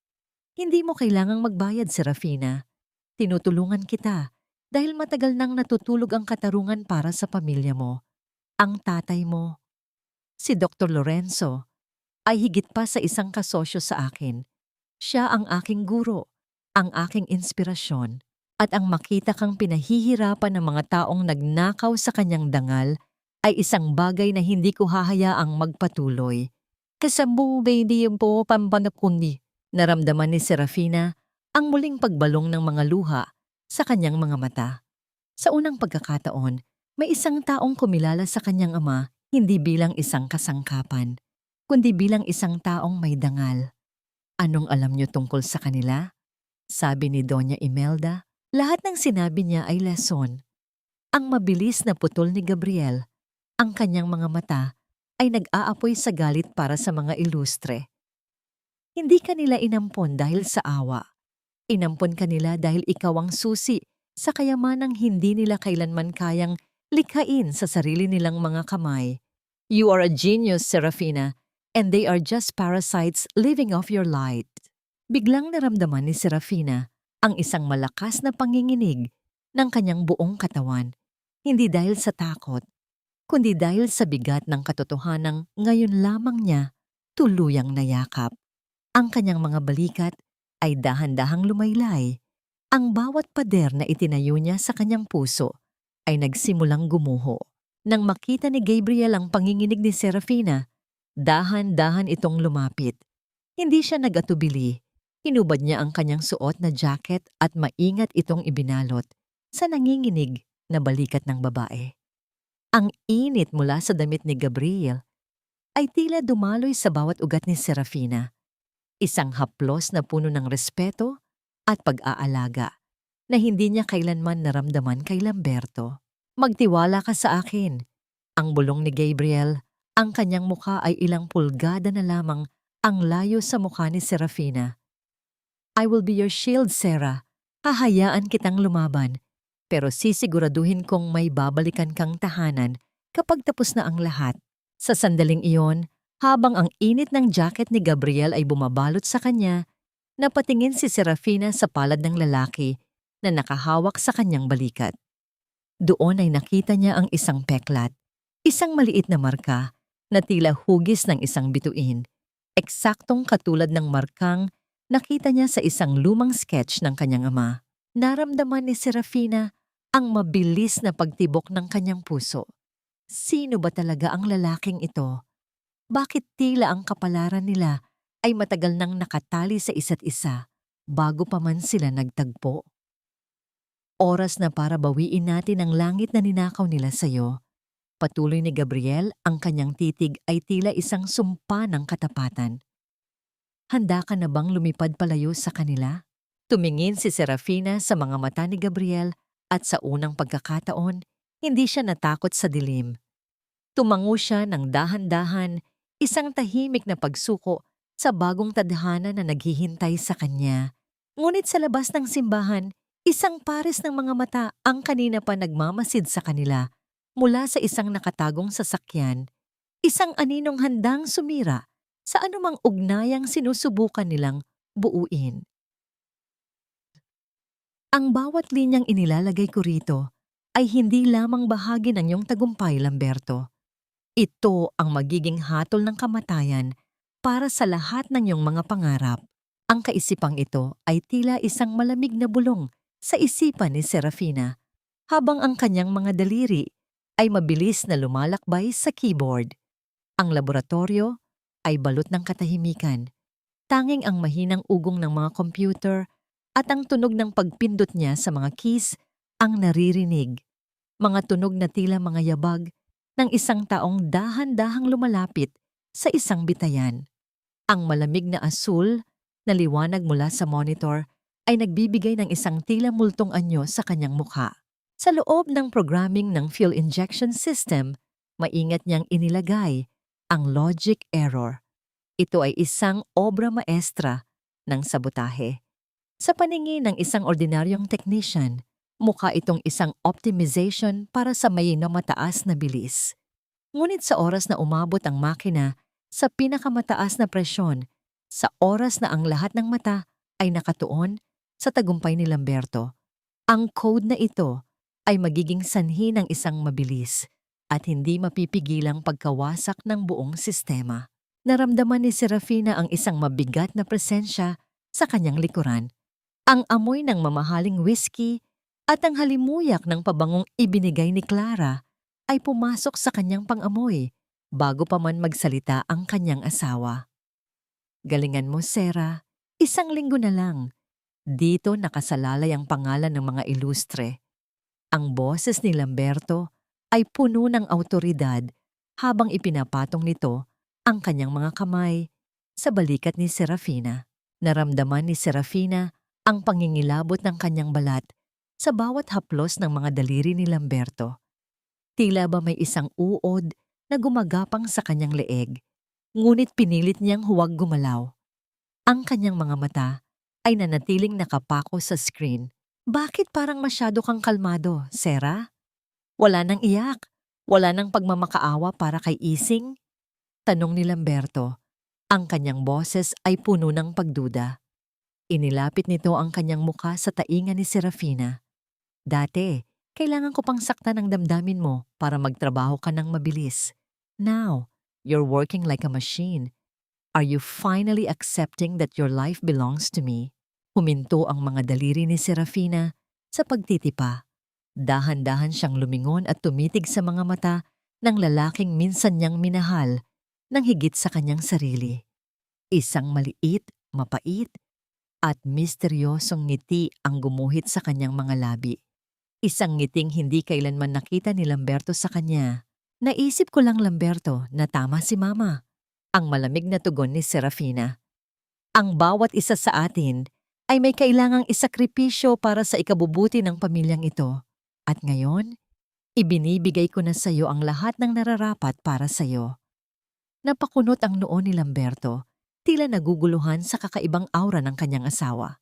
"Hindi mo kailangang magbayad, Serafina. Tinutulungan kita dahil matagal nang natutulog ang katarungan para sa pamilya mo. Ang tatay mo, si Dr. Lorenzo, ay higit pa sa isang kasosyo sa akin. Siya ang aking guro, ang aking inspirasyon, at ang makita kang pinahihirapan ng mga taong nagnakaw sa kanyang dangal ay isang bagay na hindi ko hahayaang magpatuloy. Kasambu, baby, po pampanakundi. Naramdaman ni Serafina ang muling pagbalong ng mga luha sa kanyang mga mata. Sa unang pagkakataon, may isang taong kumilala sa kanyang ama hindi bilang isang kasangkapan, kundi bilang isang taong may dangal. Anong alam niyo tungkol sa kanila? Sabi ni Doña Imelda. Lahat ng sinabi niya ay leson. Ang mabilis na putol ni Gabriel, ang kanyang mga mata ay nag-aapoy sa galit para sa mga ilustre. Hindi kanila inampon dahil sa awa. Inampon kanila dahil ikaw ang susi sa kayamanang hindi nila kailanman kayang likhain sa sarili nilang mga kamay. You are a genius, Serafina, and they are just parasites living off your light. Biglang naramdaman ni Serafina ang isang malakas na panginginig ng kanyang buong katawan, hindi dahil sa takot, kundi dahil sa bigat ng katotohanang ngayon lamang niya tuluyang nayakap. Ang kanyang mga balikat ay dahan-dahang lumaylay. Ang bawat pader na itinayo niya sa kanyang puso ay nagsimulang gumuho. Nang makita ni Gabriel ang panginginig ni Serafina, dahan-dahan itong lumapit. Hindi siya nag-atubili. Hinubad niya ang kanyang suot na jacket at maingat itong ibinalot sa nanginginig na balikat ng babae. Ang init mula sa damit ni Gabriel ay tila dumaloy sa bawat ugat ni Serafina. Isang haplos na puno ng respeto at pag-aalaga na hindi niya kailanman naramdaman kay Lamberto. Magtiwala ka sa akin. Ang bulong ni Gabriel, ang kanyang mukha ay ilang pulgada na lamang ang layo sa mukha ni Serafina. I will be your shield, Sarah. Hahayaan kitang lumaban, pero sisiguraduhin kong may babalikan kang tahanan kapag tapos na ang lahat. Sa sandaling iyon, habang ang init ng jacket ni Gabriel ay bumabalot sa kanya, napatingin si Serafina sa palad ng lalaki na nakahawak sa kanyang balikat. Doon ay nakita niya ang isang peklat, isang maliit na marka na tila hugis ng isang bituin, eksaktong katulad ng markang nakita niya sa isang lumang sketch ng kanyang ama. Naramdaman ni Serafina ang mabilis na pagtibok ng kanyang puso. Sino ba talaga ang lalaking ito? Bakit tila ang kapalaran nila ay matagal nang nakatali sa isa't isa bago pa man sila nagtagpo? Oras na para bawiin natin ang langit na ninakaw nila sa'yo. Patuloy ni Gabriel, ang kanyang titig ay tila isang sumpa ng katapatan. Handa ka na bang lumipad palayo sa kanila? Tumingin si Serafina sa mga mata ni Gabriel at sa unang pagkakataon, hindi siya natakot sa dilim. Tumango siya ng dahan-dahan, isang tahimik na pagsuko sa bagong tadhana na naghihintay sa kanya. Ngunit sa labas ng simbahan, isang pares ng mga mata ang kanina pa nagmamasid sa kanila mula sa isang nakatagong sasakyan, isang aninong handang sumira sa anumang ugnayang sinusubukan nilang buuin. Ang bawat linyang inilalagay ko rito ay hindi lamang bahagi ng iyong tagumpay, Lamberto. Ito ang magiging hatol ng kamatayan para sa lahat ng iyong mga pangarap. Ang kaisipang ito ay tila isang malamig na bulong sa isipan ni Serafina, habang ang kanyang mga daliri ay mabilis na lumalakbay sa keyboard. Ang laboratorio ay balot ng katahimikan. Tanging ang mahinang ugong ng mga computer at ang tunog ng pagpindot niya sa mga keys ang naririnig. Mga tunog na tila mga yabag ng isang taong dahan-dahang lumalapit sa isang bitayan. Ang malamig na asul na liwanag mula sa monitor ay nagbibigay ng isang tila multong anyo sa kanyang mukha. Sa loob ng programming ng fuel injection system, maingat niyang inilagay ang logic error. Ito ay isang obra maestra ng sabotahe. Sa paningin ng isang ordinaryong technician, mukha itong isang optimization para sa may mataas na bilis. Ngunit sa oras na umabot ang makina sa pinakamataas na presyon, sa oras na ang lahat ng mata ay nakatuon sa tagumpay ni Lamberto, ang code na ito ay magiging sanhi ng isang mabilis at hindi mapipigilang pagkawasak ng buong sistema. Naramdaman ni Serafina ang isang mabigat na presensya sa kanyang likuran. Ang amoy ng mamahaling whiskey at ang halimuyak ng pabangong ibinigay ni Clara ay pumasok sa kanyang pangamoy bago pa man magsalita ang kanyang asawa. Galingan mo, Sarah. Isang linggo na lang. Dito nakasalalay ang pangalan ng mga ilustre. Ang boses ni Lamberto ay puno ng awtoridad habang ipinapatong nito ang kanyang mga kamay sa balikat ni Serafina. Naramdaman ni Serafina ang pangingilabot ng kanyang balat sa bawat haplos ng mga daliri ni Lamberto. Tila ba may isang uod na gumagapang sa kanyang leeg, ngunit pinilit niyang huwag gumalaw. Ang kanyang mga mata ay nanatiling nakapako sa screen. Bakit parang masyado kang kalmado, Sarah? Wala nang iyak, wala nang pagmamakaawa para kay Ising? Tanong ni Lamberto. Ang kanyang boses ay puno ng pagduda. Inilapit nito ang kanyang muka sa tainga ni Serafina. Dati, kailangan ko pang saktan ang damdamin mo para magtrabaho ka ng mabilis. Now, you're working like a machine. Are you finally accepting that your life belongs to me? Huminto ang mga daliri ni Serafina sa pagtitipa. Dahan-dahan siyang lumingon at tumitig sa mga mata ng lalaking minsan niyang minahal ng higit sa kanyang sarili. Isang maliit, mapait, at misteryosong ngiti ang gumuhit sa kanyang mga labi. Isang ngiting hindi kailanman nakita ni Lamberto sa kanya. Naisip ko lang, Lamberto, na tama si Mama. Ang malamig na tugon ni Serafina. Ang bawat isa sa atin ay may kailangang isakripisyo para sa ikabubuti ng pamilyang ito. At ngayon, ibinibigay ko na sa iyo ang lahat ng nararapat para sa iyo. Napakunot ang noo ni Lamberto, tila naguguluhan sa kakaibang aura ng kanyang asawa.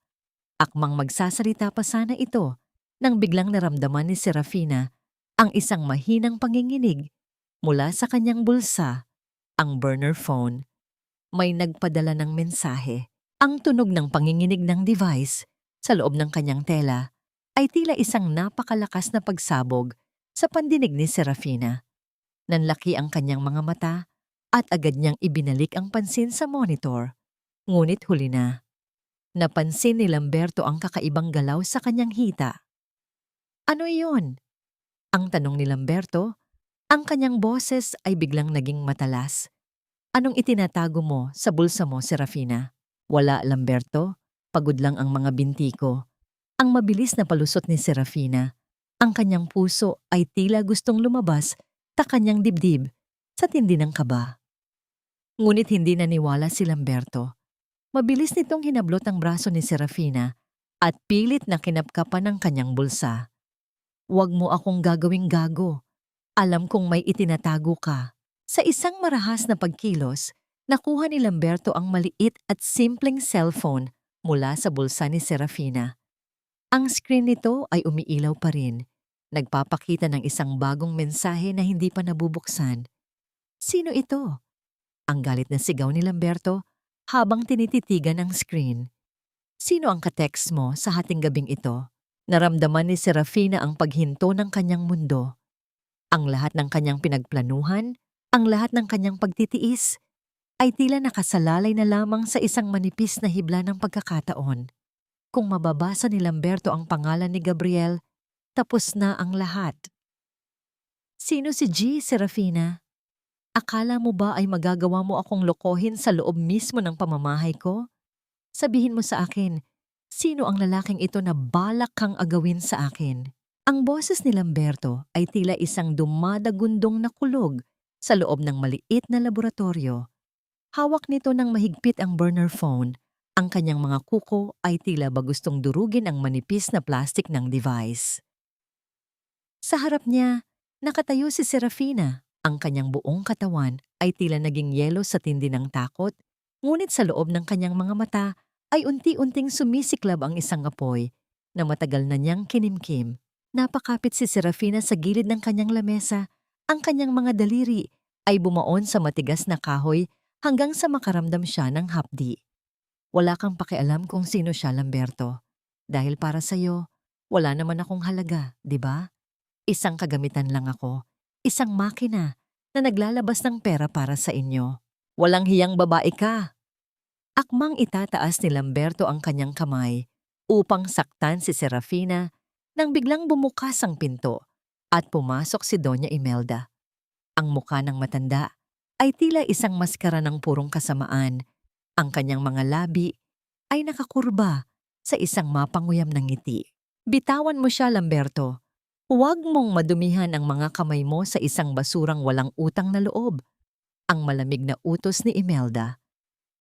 Akmang magsasalita pa sana ito nang biglang naramdaman ni Serafina ang isang mahinang panginginig mula sa kanyang bulsa, ang burner phone. May nagpadala ng mensahe. Ang tunog ng panginginig ng device sa loob ng kanyang tela ay tila isang napakalakas na pagsabog sa pandinig ni Serafina. Nanlaki ang kanyang mga mata at agad niyang ibinalik ang pansin sa monitor. Ngunit huli na. Napansin ni Lamberto ang kakaibang galaw sa kanyang hita. Ano iyon? Ang tanong ni Lamberto, ang kanyang boses ay biglang naging matalas. Anong itinatago mo sa bulsa mo, Serafina? Wala, Lamberto. Pagod lang ang mga binti ko. Ang mabilis na palusot ni Serafina. Ang kanyang puso ay tila gustong lumabas sa kanyang dibdib sa tindi ng kaba. Ngunit hindi naniwala si Lamberto. Mabilis nitong hinablot ang braso ni Serafina at pilit na kinapkapan ng kanyang bulsa. Huwag mo akong gagawing gago. Alam kong may itinatago ka. Sa isang marahas na pagkilos, nakuha ni Lamberto ang maliit at simpleng cellphone mula sa bulsa ni Serafina. Ang screen nito ay umiilaw pa rin. Nagpapakita ng isang bagong mensahe na hindi pa nabubuksan. Sino ito? Ang galit na sigaw ni Lamberto habang tinititigan ang screen. Sino ang ka-text mo sa hating gabing ito? Naramdaman ni Serafina ang paghinto ng kanyang mundo. Ang lahat ng kanyang pinagplanuhan, ang lahat ng kanyang pagtitiis, ay tila nakasalalay na lamang sa isang manipis na hibla ng pagkakataon. Kung mababasa ni Lamberto ang pangalan ni Gabriel, tapos na ang lahat. Sino si G, Serafina? Akala mo ba ay magagawa mo akong lokohin sa loob mismo ng pamamahay ko? Sabihin mo sa akin, sino ang lalaking ito na balak kang agawin sa akin? Ang boses ni Lamberto ay tila isang dumadagundong na kulog sa loob ng maliit na laboratorio. Hawak nito ng mahigpit ang burner phone. Ang kanyang mga kuko ay tila ba gustong durugin ang manipis na plastik ng device. Sa harap niya, nakatayo si Serafina. Ang kanyang buong katawan ay tila naging yelo sa tindi ng takot, ngunit sa loob ng kanyang mga mata ay unti-unting sumisiklab ang isang apoy na matagal na niyang kinimkim. Napakapit si Serafina sa gilid ng kanyang lamesa. Ang kanyang mga daliri ay bumaon sa matigas na kahoy hanggang sa makaramdam siya ng hapdi. Wala kang pakialam kung sino siya, Lamberto. Dahil para sa'yo, wala naman akong halaga, di ba? Isang kagamitan lang ako. Isang makina na naglalabas ng pera para sa inyo. Walang hiyang babae ka. Akmang itataas ni Lamberto ang kanyang kamay upang saktan si Serafina nang biglang bumukas ang pinto at pumasok si Doña Imelda. Ang mukha ng matanda ay tila isang maskara ng purong kasamaan. Ang kanyang mga labi ay nakakurba sa isang mapanguyam ng ngiti. Bitawan mo siya, Lamberto. Huwag mong madumihan ang mga kamay mo sa isang basurang walang utang na loob. Ang malamig na utos ni Imelda.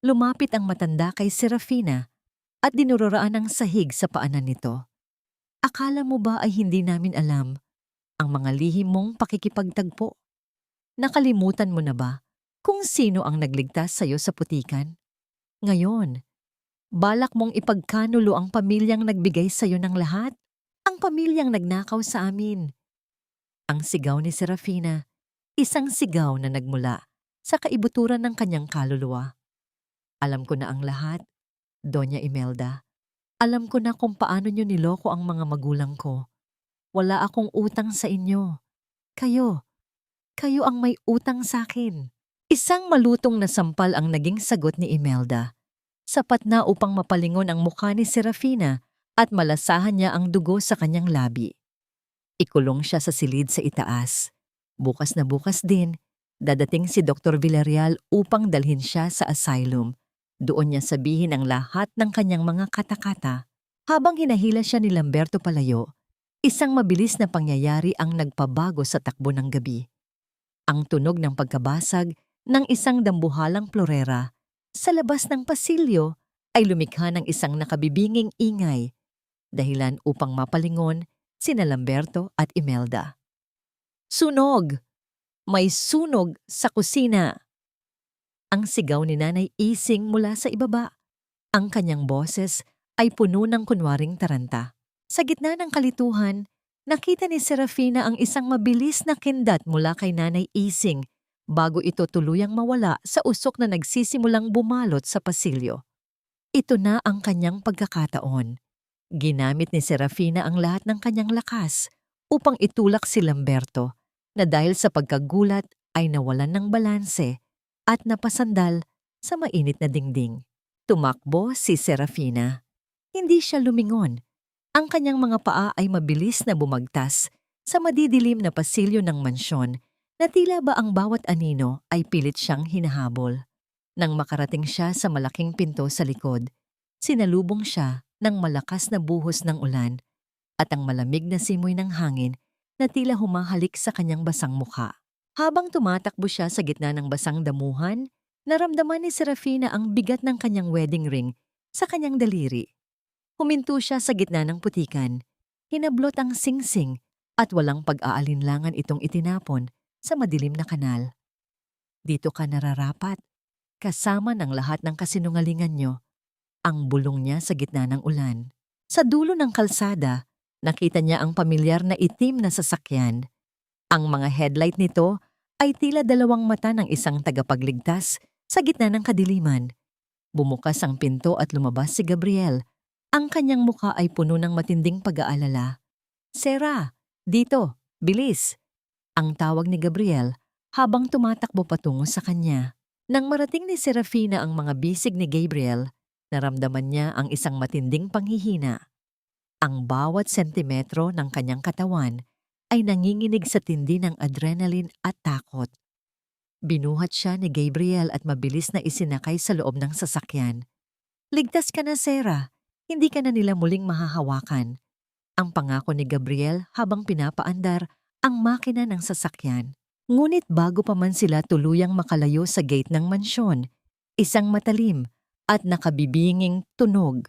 Lumapit ang matanda kay Serafina at dinururaan ang sahig sa paanan nito. Akala mo ba ay hindi namin alam ang mga lihim mong pakikipagtagpo? Nakalimutan mo na ba kung sino ang nagligtas sa'yo sa putikan? Ngayon, balak mong ipagkanulo ang pamilyang nagbigay sa'yo ng lahat? Ang pamilyang nagnakaw sa amin. Ang sigaw ni Serafina, isang sigaw na nagmula sa kaibuturan ng kanyang kaluluwa. Alam ko na ang lahat, Doña Imelda. Alam ko na kung paano niyo niloko ang mga magulang ko. Wala akong utang sa inyo. Kayo ang may utang sa akin. Isang malutong na sampal ang naging sagot ni Imelda. Sapat na upang mapalingon ang mukha ni Serafina at malasahan niya ang dugo sa kanyang labi. Ikulong siya sa silid sa itaas. Bukas na bukas din, dadating si Dr. Villarreal upang dalhin siya sa asylum. Doon niya sabihin ang lahat ng kanyang mga kata-kata. Habang hinahila siya ni Lamberto palayo, isang mabilis na pangyayari ang nagpabago sa takbo ng gabi. Ang tunog ng pagkabasag ng isang dambuhalang florera sa labas ng pasilyo ay lumikha ng isang nakabibinging ingay, dahilan upang mapalingon sina Lamberto at Imelda. Sunog! May sunog sa kusina! Ang sigaw ni Nanay Ising mula sa ibaba. Ang kanyang boses ay puno ng kunwaring taranta. Sa gitna ng kalituhan, nakita ni Serafina ang isang mabilis na kindat mula kay Nanay Ising bago ito tuluyang mawala sa usok na nagsisimulang bumalot sa pasilyo. Ito na ang kanyang pagkakataon. Ginamit ni Serafina ang lahat ng kanyang lakas upang itulak si Lamberto na dahil sa pagkagulat ay nawalan ng balanse at napasandal sa mainit na dingding. Tumakbo si Serafina. Hindi siya lumingon. Ang kanyang mga paa ay mabilis na bumagtas sa madidilim na pasilyo ng mansyon na tila ba ang bawat anino ay pilit siyang hinahabol. Nang makarating siya sa malaking pinto sa likod, sinalubong siya ng malakas na buhos ng ulan at ang malamig na simoy ng hangin na tila humahalik sa kanyang basang mukha. Habang tumatakbo siya sa gitna ng basang damuhan, naramdaman ni Serafina ang bigat ng kanyang wedding ring sa kanyang daliri. Huminto siya sa gitna ng putikan, hinablot ang singsing at walang pag-aalinlangan itong itinapon sa madilim na kanal. Dito ka nararapat, kasama ng lahat ng kasinungalingan nyo, ang bulong niya sa gitna ng ulan. Sa dulo ng kalsada, nakita niya ang pamilyar na itim na sasakyan. Ang mga headlight nito ay tila dalawang mata ng isang tagapagligtas sa gitna ng kadiliman. Bumukas ang pinto at lumabas si Gabriel. Ang kanyang mukha ay puno ng matinding pag-aalala. "Sera, dito, bilis!" Ang tawag ni Gabriel habang tumatakbo patungo sa kanya. Nang marating ni Serafina ang mga bisig ni Gabriel, naramdaman niya ang isang matinding panghihina. Ang bawat sentimetro ng kanyang katawan ay nanginginig sa tindi ng adrenaline at takot. Binuhat siya ni Gabriel at mabilis na isinakay sa loob ng sasakyan. "Ligtas ka na, Sera. Hindi ka na nila muling mahahawakan." Ang pangako ni Gabriel habang pinapaandar ang makina ng sasakyan. Ngunit bago pa man sila tuluyang makalayo sa gate ng mansyon, isang matalim at nakabibinging tunog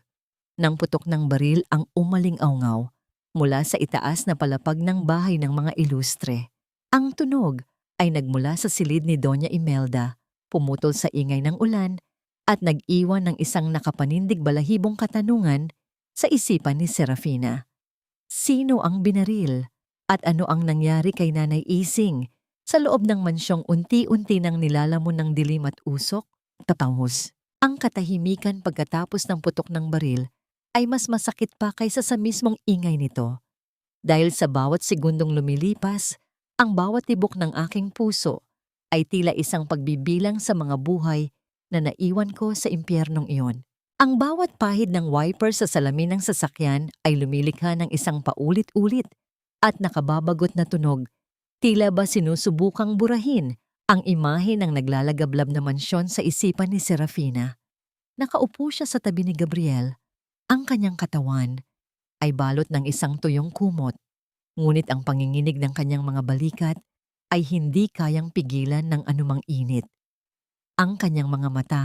ng putok ng baril ang umaling-awngaw mula sa itaas na palapag ng bahay ng mga ilustre. Ang tunog ay nagmula sa silid ni Doña Imelda, pumutol sa ingay ng ulan at nag-iwan ng isang nakapanindig balahibong katanungan sa isipan ni Serafina. Sino ang binaril at ano ang nangyari kay Nanay Ising sa loob ng mansyong unti-unti nang nilalamon ng dilim at usok? Tatangos. Ang katahimikan pagkatapos ng putok ng baril ay mas masakit pa kaysa sa mismong ingay nito. Dahil sa bawat segundong lumilipas, ang bawat tibok ng aking puso ay tila isang pagbibilang sa mga buhay na naiwan ko sa impyernong iyon. Ang bawat pahid ng wiper sa salamin ng sasakyan ay lumilikha ng isang paulit-ulit at nakababagot na tunog, tila ba sinusubukang burahin ang imahe ng naglalagablab na mansyon sa isipan ni Serafina. Nakaupo siya sa tabi ni Gabriel. Ang kanyang katawan ay balot ng isang tuyong kumot, ngunit ang panginginig ng kanyang mga balikat ay hindi kayang pigilan ng anumang init. Ang kanyang mga mata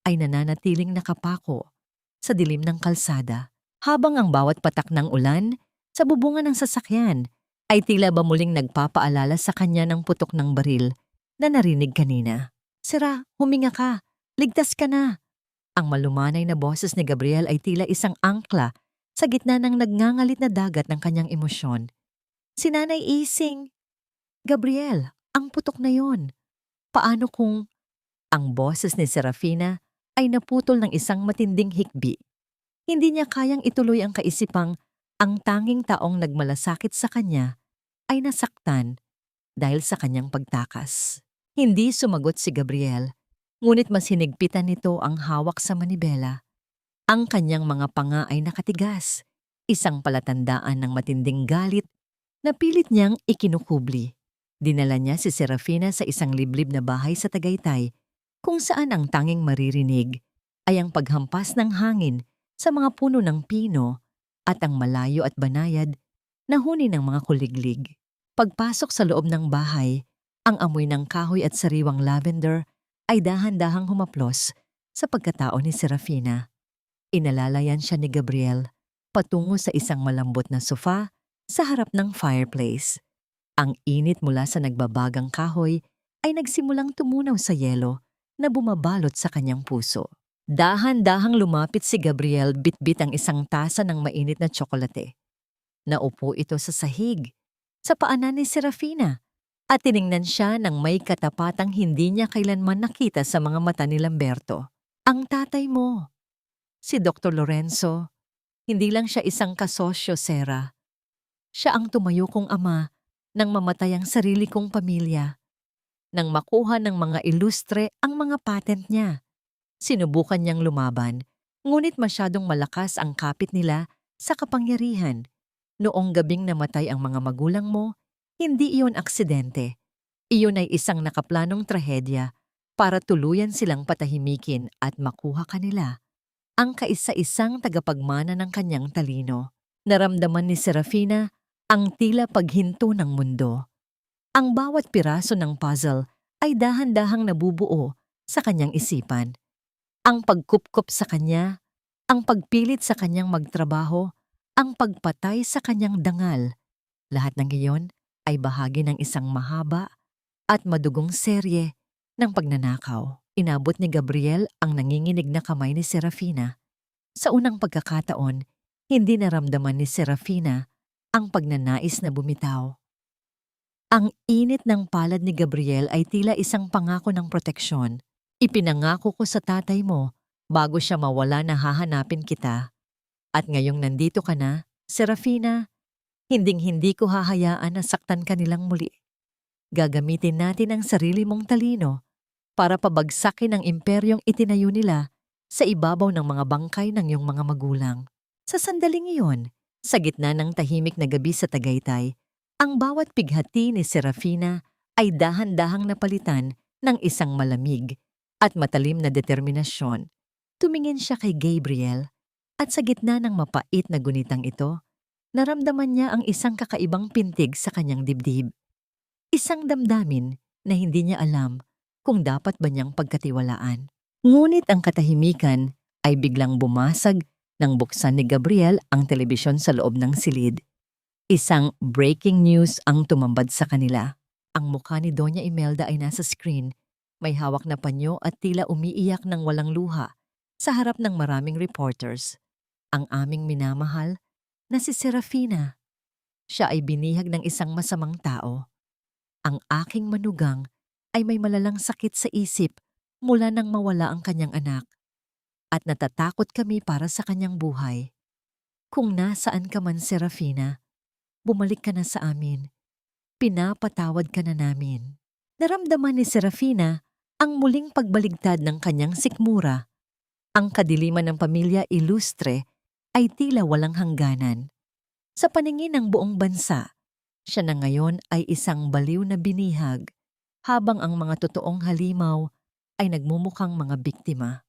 ay nananatiling nakapako sa dilim ng kalsada, habang ang bawat patak ng ulan sa bubungan ng sasakyan ay tila ba muling nagpapaalala sa kanya ng putok ng baril na narinig kanina. "Sira, huminga ka. Ligtas ka na." Ang malumanay na boses ni Gabriel ay tila isang angkla sa gitna ng nagngangalit na dagat ng kanyang emosyon. "Si Nanay Ising." "Gabriel, ang putok na yon. Paano kung..." Ang boses ni Serafina ay naputol ng isang matinding hikbi. Hindi niya kayang ituloy ang kaisipang ang tanging taong nagmalasakit sa kanya ay nasaktan dahil sa kanyang pagtakas. Hindi sumagot si Gabriel, ngunit mas hinigpitan nito ang hawak sa manibela. Ang kanyang mga panga ay nakatigas, isang palatandaan ng matinding galit na pilit niyang ikinukubli. Dinala niya si Serafina sa isang liblib na bahay sa Tagaytay, kung saan ang tanging maririnig ay ang paghampas ng hangin sa mga puno ng pino at ang malayo at banayad na huni ng mga kuliglig. Pagpasok sa loob ng bahay, ang amoy ng kahoy at sariwang lavender ay dahan-dahang humaplos sa pagkatao ni Serafina. Inalalayan siya ni Gabriel patungo sa isang malambot na sofa sa harap ng fireplace. Ang init mula sa nagbabagang kahoy ay nagsimulang tumunaw sa yelo na bumabalot sa kanyang puso. Dahan-dahang lumapit si Gabriel, bitbit ang isang tasa ng mainit na tsokolate. Naupo ito sa sahig, sa paanan ni Serafina, at tiningnan siya ng may katapatang hindi niya kailanman nakita sa mga mata ni Lamberto. "Ang tatay mo, si Dr. Lorenzo, hindi lang siya isang kasosyo, Sera. Siya ang tumayo kong ama nang mamatay ang sarili kong pamilya. Nang makuha ng mga ilustre ang mga patent niya. Sinubukan niyang lumaban, ngunit masyadong malakas ang kapit nila sa kapangyarihan. Noong gabing namatay ang mga magulang mo, hindi iyon aksidente. Iyon ay isang nakaplanong trahedya para tuluyan silang patahimikin at makuha kanila." Ang kaisa-isang tagapagmana ng kanyang talino. Naramdaman ni Serafina ang tila paghinto ng mundo. Ang bawat piraso ng puzzle ay dahan-dahang nabubuo sa kanyang isipan. Ang pagkupkop sa kanya, ang pagpilit sa kanyang magtrabaho, ang pagpatay sa kanyang dangal. Lahat ng iyon ay bahagi ng isang mahaba at madugong serye ng pagnanakaw. Inabot ni Gabriel ang nanginginig na kamay ni Serafina. Sa unang pagkakataon, hindi naramdaman ni Serafina ang pagnanais na bumitaw. Ang init ng palad ni Gabriel ay tila isang pangako ng proteksyon. "Ipinangako ko sa tatay mo bago siya mawala na hahanapin kita. At ngayong nandito ka na, Serafina, hinding-hindi ko hahayaan na saktan ka nilang muli. Gagamitin natin ang sarili mong talino para pabagsakin ang imperyong itinayo nila sa ibabaw ng mga bangkay ng iyong mga magulang." Sa sandaling iyon, sa gitna ng tahimik na gabi sa Tagaytay, ang bawat pighati ni Serafina ay dahan-dahang napalitan ng isang malamig at matalim na determinasyon. Tumingin siya kay Gabriel at sa gitna ng mapait na gunitang ito, naramdaman niya ang isang kakaibang pintig sa kanyang dibdib. Isang damdamin na hindi niya alam kung dapat ba niyang pagkatiwalaan. Ngunit ang katahimikan ay biglang bumasag nang buksan ni Gabriel ang telebisyon sa loob ng silid. Isang breaking news ang tumambad sa kanila. Ang mukha ni Doña Imelda ay nasa screen, may hawak na panyo at tila umiiyak ng walang luha sa harap ng maraming reporters. Ang aming minamahal na si Serafina. Siya ay binihag ng isang masamang tao. Ang aking manugang ay may malalang sakit sa isip mula nang mawala ang kanyang anak. At natatakot kami para sa kanyang buhay. Kung nasaan ka man, Serafina, Bumalik ka na sa amin. Pinapatawad ka na namin. Naramdaman ni Serafina ang muling pagbaligtad ng kanyang sikmura. Ang kadiliman ng pamilya Ilustre ay tila walang hangganan. Sa paningin ng buong bansa, siya na ngayon ay isang baliw na binihag, habang ang mga totoong halimaw ay nagmumukhang mga biktima.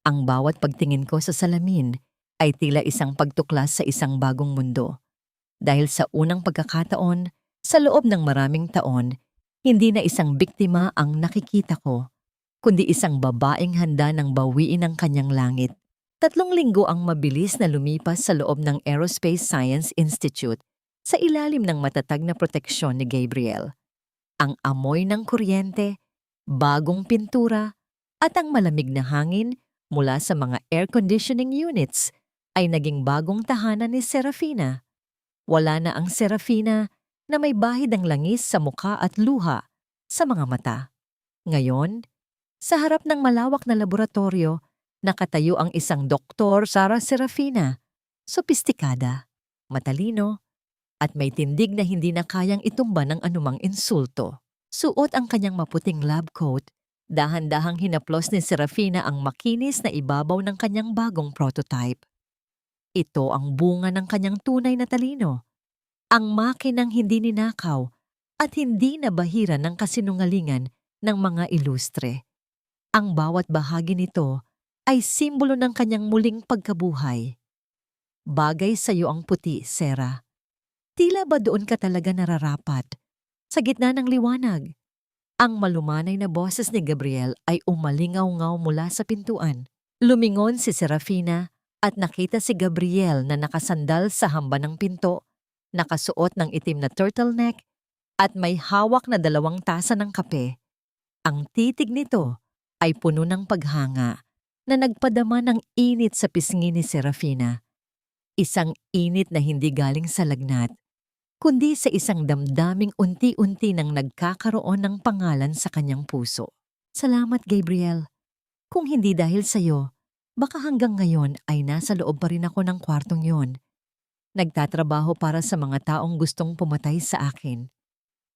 Ang bawat pagtingin ko sa salamin ay tila isang pagtuklas sa isang bagong mundo. Dahil sa unang pagkakataon, sa loob ng maraming taon, hindi na isang biktima ang nakikita ko, kundi isang babaeng handa ng bawiin ang kanyang langit. 3 linggo ang mabilis na lumipas sa loob ng Aerospace Science Institute sa ilalim ng matatag na proteksyon ni Gabriel. Ang amoy ng kuryente, bagong pintura, at ang malamig na hangin mula sa mga air conditioning units ay naging bagong tahanan ni Serafina. Wala na ang Serafina na may bahid ng langis sa muka at luha sa mga mata. Ngayon, sa harap ng malawak na laboratorio, nakatayo ang isang doktor, Sarah Serafina, sopistikada, matalino, at may tindig na hindi na kayang itumba ng anumang insulto. Suot ang kanyang maputing lab coat, dahan-dahang hinaplos ni Serafina ang makinis na ibabaw ng kanyang bagong prototype. Ito ang bunga ng kanyang tunay na talino, ang makinang hindi ninakaw at hindi nabahira ng kasinungalingan ng mga Ilustre. Ang bawat bahagi nito ay simbolo ng kanyang muling pagkabuhay. Bagay sa iyo ang puti, Sarah. Tila ba doon ka talaga nararapat? Sa gitna ng liwanag, ang malumanay na boses ni Gabriel ay umalingaw-ngaw mula sa pintuan. Lumingon si Serafina at nakita si Gabriel na nakasandal sa hamba ng pinto, nakasuot ng itim na turtleneck at may hawak na 2 tasa ng kape. Ang titig nito ay puno ng paghanga na nagpadama ng init sa pisngi ni Serafina. Isang init na hindi galing sa lagnat, kundi sa isang damdaming unti-unti nang nagkakaroon ng pangalan sa kanyang puso. Salamat, Gabriel. Kung hindi dahil sa'yo, baka hanggang ngayon ay nasa loob pa rin ako ng kwartong yon. Nagtatrabaho para sa mga taong gustong pumatay sa akin.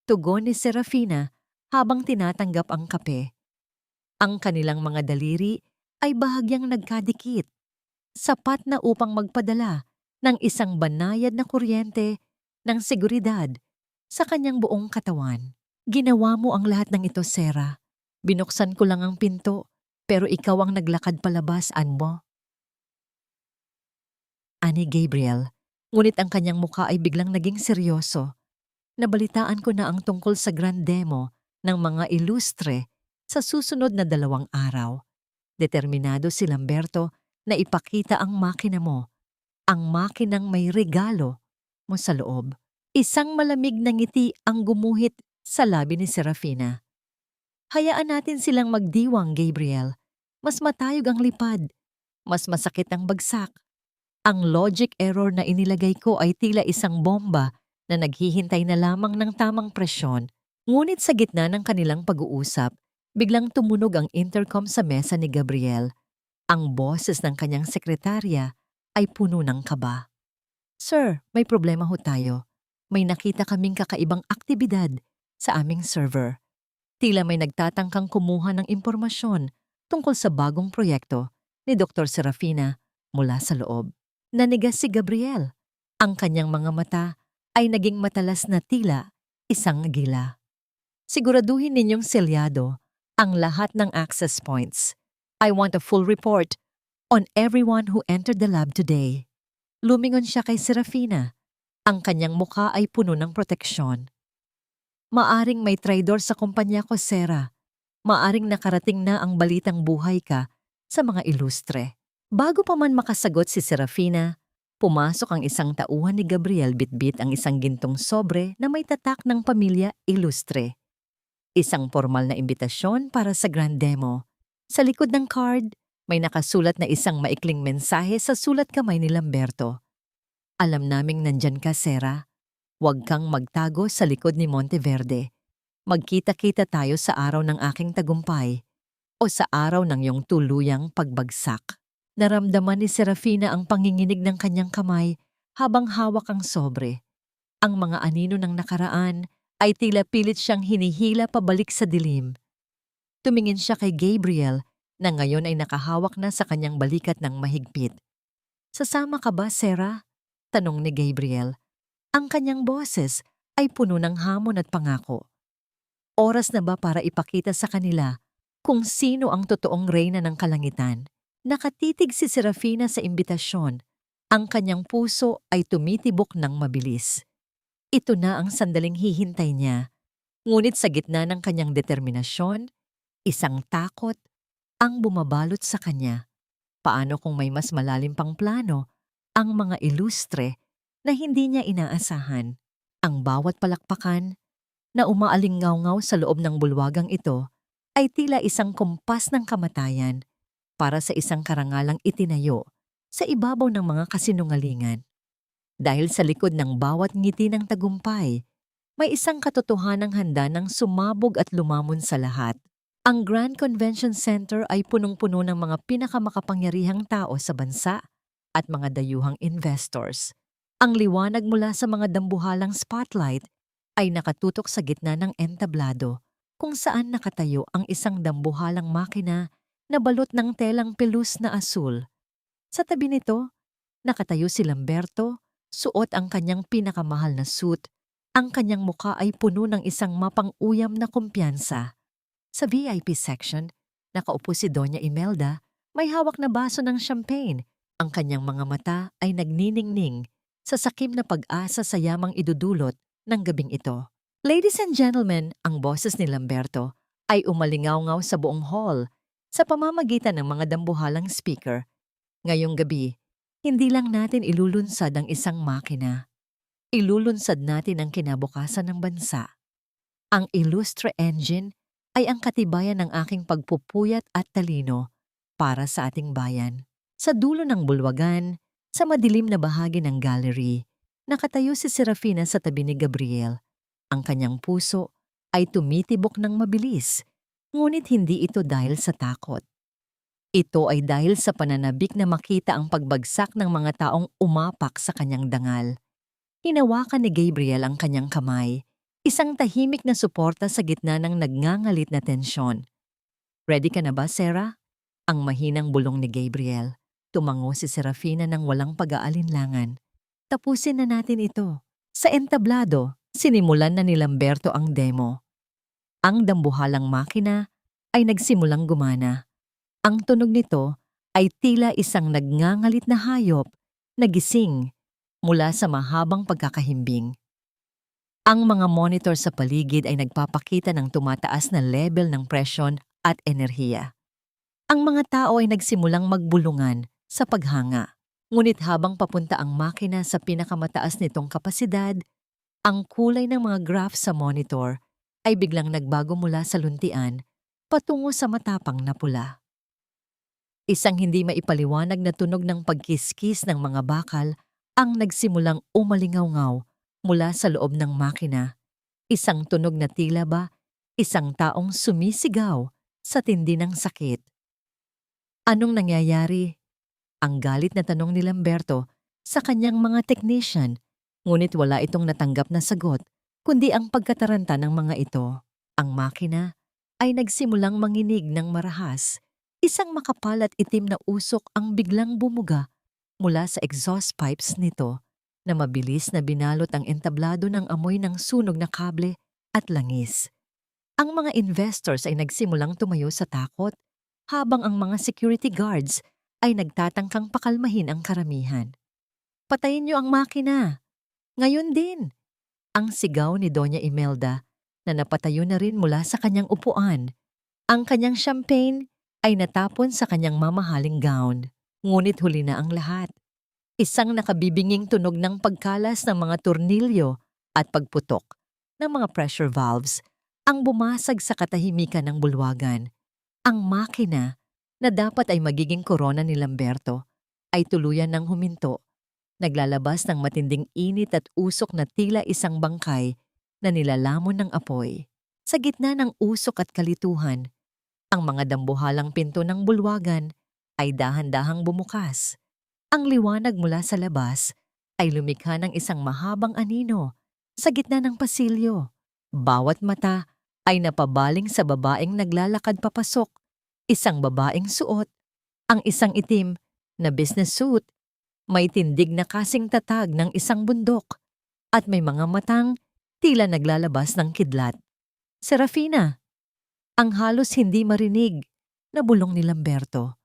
Tugon ni Serafina habang tinatanggap ang kape. Ang kanilang mga daliri ay bahagyang nagkadikit, sapat na upang magpadala ng isang banayad na kuryente ng seguridad sa kanyang buong katawan. Ginawa mo ang lahat ng ito, Sarah. Binuksan ko lang ang pinto, pero ikaw ang naglakad palabas, mo. Ani Gabriel, ngunit ang kanyang mukha ay biglang naging seryoso. Nabalitaan ko na ang tungkol sa grand demo ng mga Ilustre sa susunod na 2 araw. Determinado si Lamberto na ipakita ang makina mo, ang makinang may regalo mo sa loob. Isang malamig na ngiti ang gumuhit sa labi ni Serafina. Hayaan natin silang magdiwang, Gabriel. Mas matayog ang lipad. Mas masakit ang bagsak. Ang logic error na inilagay ko ay tila isang bomba na naghihintay na lamang ng tamang presyon. Ngunit sa gitna ng kanilang pag-uusap, biglang tumunog ang intercom sa mesa ni Gabriel. Ang boses ng kanyang sekretarya ay puno ng kaba. Sir, may problema ho tayo. May nakita kaming kakaibang aktibidad sa aming server. Tila may nagtatangkang kumuha ng impormasyon tungkol sa bagong proyekto ni Dr. Serafina mula sa loob. Nanigas si Gabriel. Ang kanyang mga mata ay naging matalas na tila isang gila. Siguraduhin ninyong selyado ang lahat ng access points. I want a full report on everyone who entered the lab today. Lumingon siya kay Serafina. Ang kanyang mukha ay puno ng proteksyon. Maaring may traidor sa kumpanya ko, Sarah. Maaring nakarating na ang balitang buhay ka sa mga Ilustre. Bago pa man makasagot si Serafina, pumasok ang isang tauhan ni Gabriel bitbit ang isang gintong sobre na may tatak ng pamilya Ilustre. Isang formal na imbitasyon para sa grand demo. Sa likod ng card, may nakasulat na isang maikling mensahe sa sulat kamay ni Lamberto. Alam naming nandyan ka, Sarah. Huwag kang magtago sa likod ni Monteverde. Magkita-kita tayo sa araw ng aking tagumpay o sa araw ng iyong tuluyang pagbagsak. Naramdaman ni Serafina ang panginginig ng kanyang kamay habang hawak ang sobre. Ang mga anino ng nakaraan ay tila pilit siyang hinihila pabalik sa dilim. Tumingin siya kay Gabriel na ngayon ay nakahawak na sa kanyang balikat ng mahigpit. "Sasama ka ba, Sarah?" tanong ni Gabriel. Ang kanyang boses ay puno ng hamon at pangako. Oras na ba para ipakita sa kanila kung sino ang totoong reyna ng kalangitan? Nakatitig si Serafina sa imbitasyon. Ang kanyang puso ay tumitibok ng mabilis. Ito na ang sandaling hihintay niya. Ngunit sa gitna ng kanyang determinasyon, isang takot ang bumabalot sa kanya. Paano kung may mas malalim pang plano, ang mga ilustre na hindi niya inaasahan? Ang bawat palakpakan na umaalingaw-ngaw sa loob ng bulwagang ito ay tila isang kumpas ng kamatayan para sa isang karangalang itinayo sa ibabaw ng mga kasinungalingan. Dahil sa likod ng bawat ngiti ng tagumpay, may isang katotohanang handa ng sumabog at lumamon sa lahat. Ang Grand Convention Center ay punong-puno ng mga pinakamakapangyarihang tao sa bansa at mga dayuhang investors. Ang liwanag mula sa mga dambuhalang spotlight ay nakatutok sa gitna ng entablado kung saan nakatayo ang isang dambuhalang makina na balot ng telang pelus na asul. Sa tabi nito, nakatayo si Lamberto, suot ang kanyang pinakamahal na suit. Ang kanyang muka ay puno ng isang mapang-uyam na kumpiyansa. Sa VIP section, nakaupo si Doña Imelda, may hawak na baso ng champagne. Ang kanyang mga mata ay nagniningning sa sakim na pag-asa sa yamang idudulot ng gabing ito. Ladies and gentlemen, ang boses ni Lamberto ay umalingaw-ngaw sa buong hall sa pamamagitan ng mga dambuhalang speaker. Ngayong gabi, hindi lang natin ilulunsad ang isang makina. Ilulunsad natin ang kinabukasan ng bansa. Ang Illustre Engine ay ang katibayan ng aking pagpupuyat at talino para sa ating bayan. Sa dulo ng bulwagan, sa madilim na bahagi ng gallery, nakatayo si Serafina sa tabi ni Gabriel. Ang kanyang puso ay tumitibok ng mabilis, ngunit hindi ito dahil sa takot. Ito ay dahil sa pananabik na makita ang pagbagsak ng mga taong umapak sa kanyang dangal. Hinawakan ni Gabriel ang kanyang kamay, isang tahimik na suporta sa gitna ng nagngangalit na tensyon. "Ready ka na ba, Sarah?" Ang mahinang bulong ni Gabriel. Tumango si Serafina ng walang pag-aalinlangan. "Tapusin na natin ito." Sa entablado, sinimulan na ni Lamberto ang demo. Ang dambuhalang makina ay nagsimulang gumana. Ang tunog nito ay tila isang nagngangalit na hayop na gising mula sa mahabang pagkakahimbing. Ang mga monitor sa paligid ay nagpapakita ng tumataas na level ng presyon at enerhiya. Ang mga tao ay nagsimulang magbulungan sa paghanga. Ngunit habang papunta ang makina sa pinakamataas nitong kapasidad, ang kulay ng mga graph sa monitor ay biglang nagbago mula sa luntian patungo sa matapang na pula. Isang hindi maipaliwanag na tunog ng pagkiskis ng mga bakal ang nagsimulang umalingaw-ngaw mula sa loob ng makina. Isang tunog na tila ba isang taong sumisigaw sa tindi ng sakit. "Anong nangyayari?" Ang galit na tanong ni Lamberto sa kanyang mga technician, ngunit wala itong natanggap na sagot, kundi ang pagkataranta ng mga ito. Ang makina ay nagsimulang manginig ng marahas. Isang makapal at itim na usok ang biglang bumuga mula sa exhaust pipes nito na mabilis na binalot ang entablado ng amoy ng sunog na kable at langis. Ang mga investors ay nagsimulang tumayo sa takot, habang ang mga security guards ay nagtatangkang pakalmahin ang karamihan. "Patayin niyo ang makina! Ngayon din!" Ang sigaw ni Doña Imelda na napatayo na rin mula sa kanyang upuan. Ang kanyang champagne ay natapon sa kanyang mamahaling gown. Ngunit huli na ang lahat. Isang nakabibinging tunog ng pagkalas ng mga tornilyo at pagputok ng mga pressure valves ang bumasag sa katahimikan ng bulwagan. Ang makina na dapat ay magiging korona ni Lamberto ay tuluyan ng huminto, naglalabas ng matinding init at usok na tila isang bangkay na nilalamon ng apoy. Sa gitna ng usok at kalituhan, ang mga dambuhalang pinto ng bulwagan ay dahan-dahang bumukas. Ang liwanag mula sa labas ay lumikha ng isang mahabang anino Sa gitna ng pasilyo, bawat mata ay napabaling sa babaeng naglalakad papasok. Isang babaeng suot, ang isang itim na business suit, may tindig na kasing tatag ng isang bundok, at may mga matang tila naglalabas ng kidlat. Serafina, ang halos hindi marinig na bulong ni Lamberto.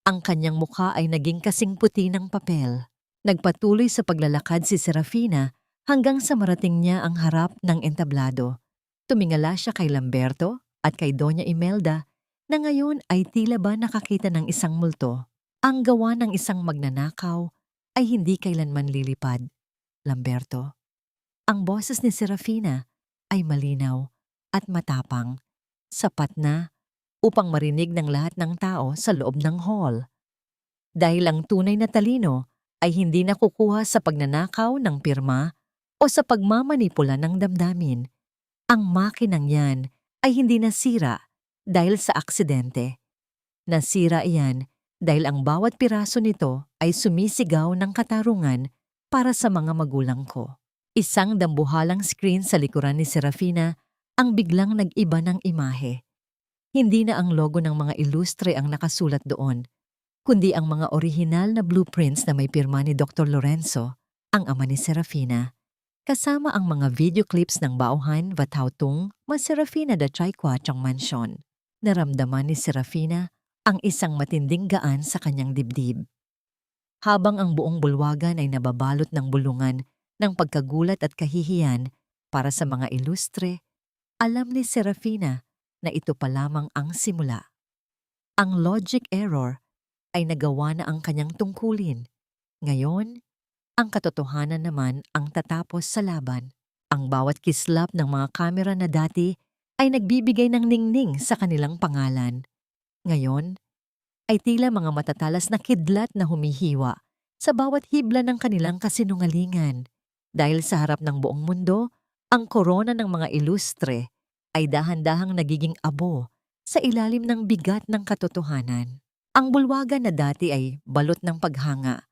Ang kanyang mukha ay naging kasing puti ng papel. Nagpatuloy sa paglalakad si Serafina hanggang sa marating niya ang harap ng entablado. Tumingala siya kay Lamberto at kay Doña Imelda na ngayon ay tila ba nakakita ng isang multo. Ang gawa ng isang magnanakaw ay hindi kailanman lilipad. Lamberto, ang boses ni Serafina ay malinaw at matapang, sapat na upang marinig ng lahat ng tao sa loob ng hall. Dahil ang tunay na talino ay hindi nakukuha sa pagnanakaw ng pirma o sa pagmamanipula ng damdamin. Ang makinang yan ay hindi nasira dahil sa aksidente. Nasira iyan dahil ang bawat piraso nito ay sumisigaw ng katarungan para sa mga magulang ko. Isang dambuhalang screen sa likuran ni Serafina ang biglang nag-iba ng imahe. Hindi na ang logo ng mga ilustre ang nakasulat doon, kundi ang mga orihinal na blueprints na may pirma ni Dr. Lorenzo, ang ama ni Serafina, kasama ang mga video clips ng Bauhan Vatautung mas Serafina da Chayquachang Mansion. Naramdaman ni Serafina ang isang matinding gaan sa kanyang dibdib. Habang ang buong bulwagan ay nababalot ng bulungan ng pagkagulat at kahihiyan para sa mga ilustre, alam ni Serafina na ito pa lamang ang simula. Ang logic error ay nagawa na ang kanyang tungkulin. Ngayon, ang katotohanan naman ang tatapos sa laban. Ang bawat kislap ng mga kamera na dati ay nagbibigay ng ningning sa kanilang pangalan. Ngayon, ay tila mga matatalas na kidlat na humihiwa sa bawat hibla ng kanilang kasinungalingan. Dahil sa harap ng buong mundo, ang korona ng mga ilustre ay dahan-dahang nagiging abo sa ilalim ng bigat ng katotohanan. Ang bulwagan na dati ay balot ng paghanga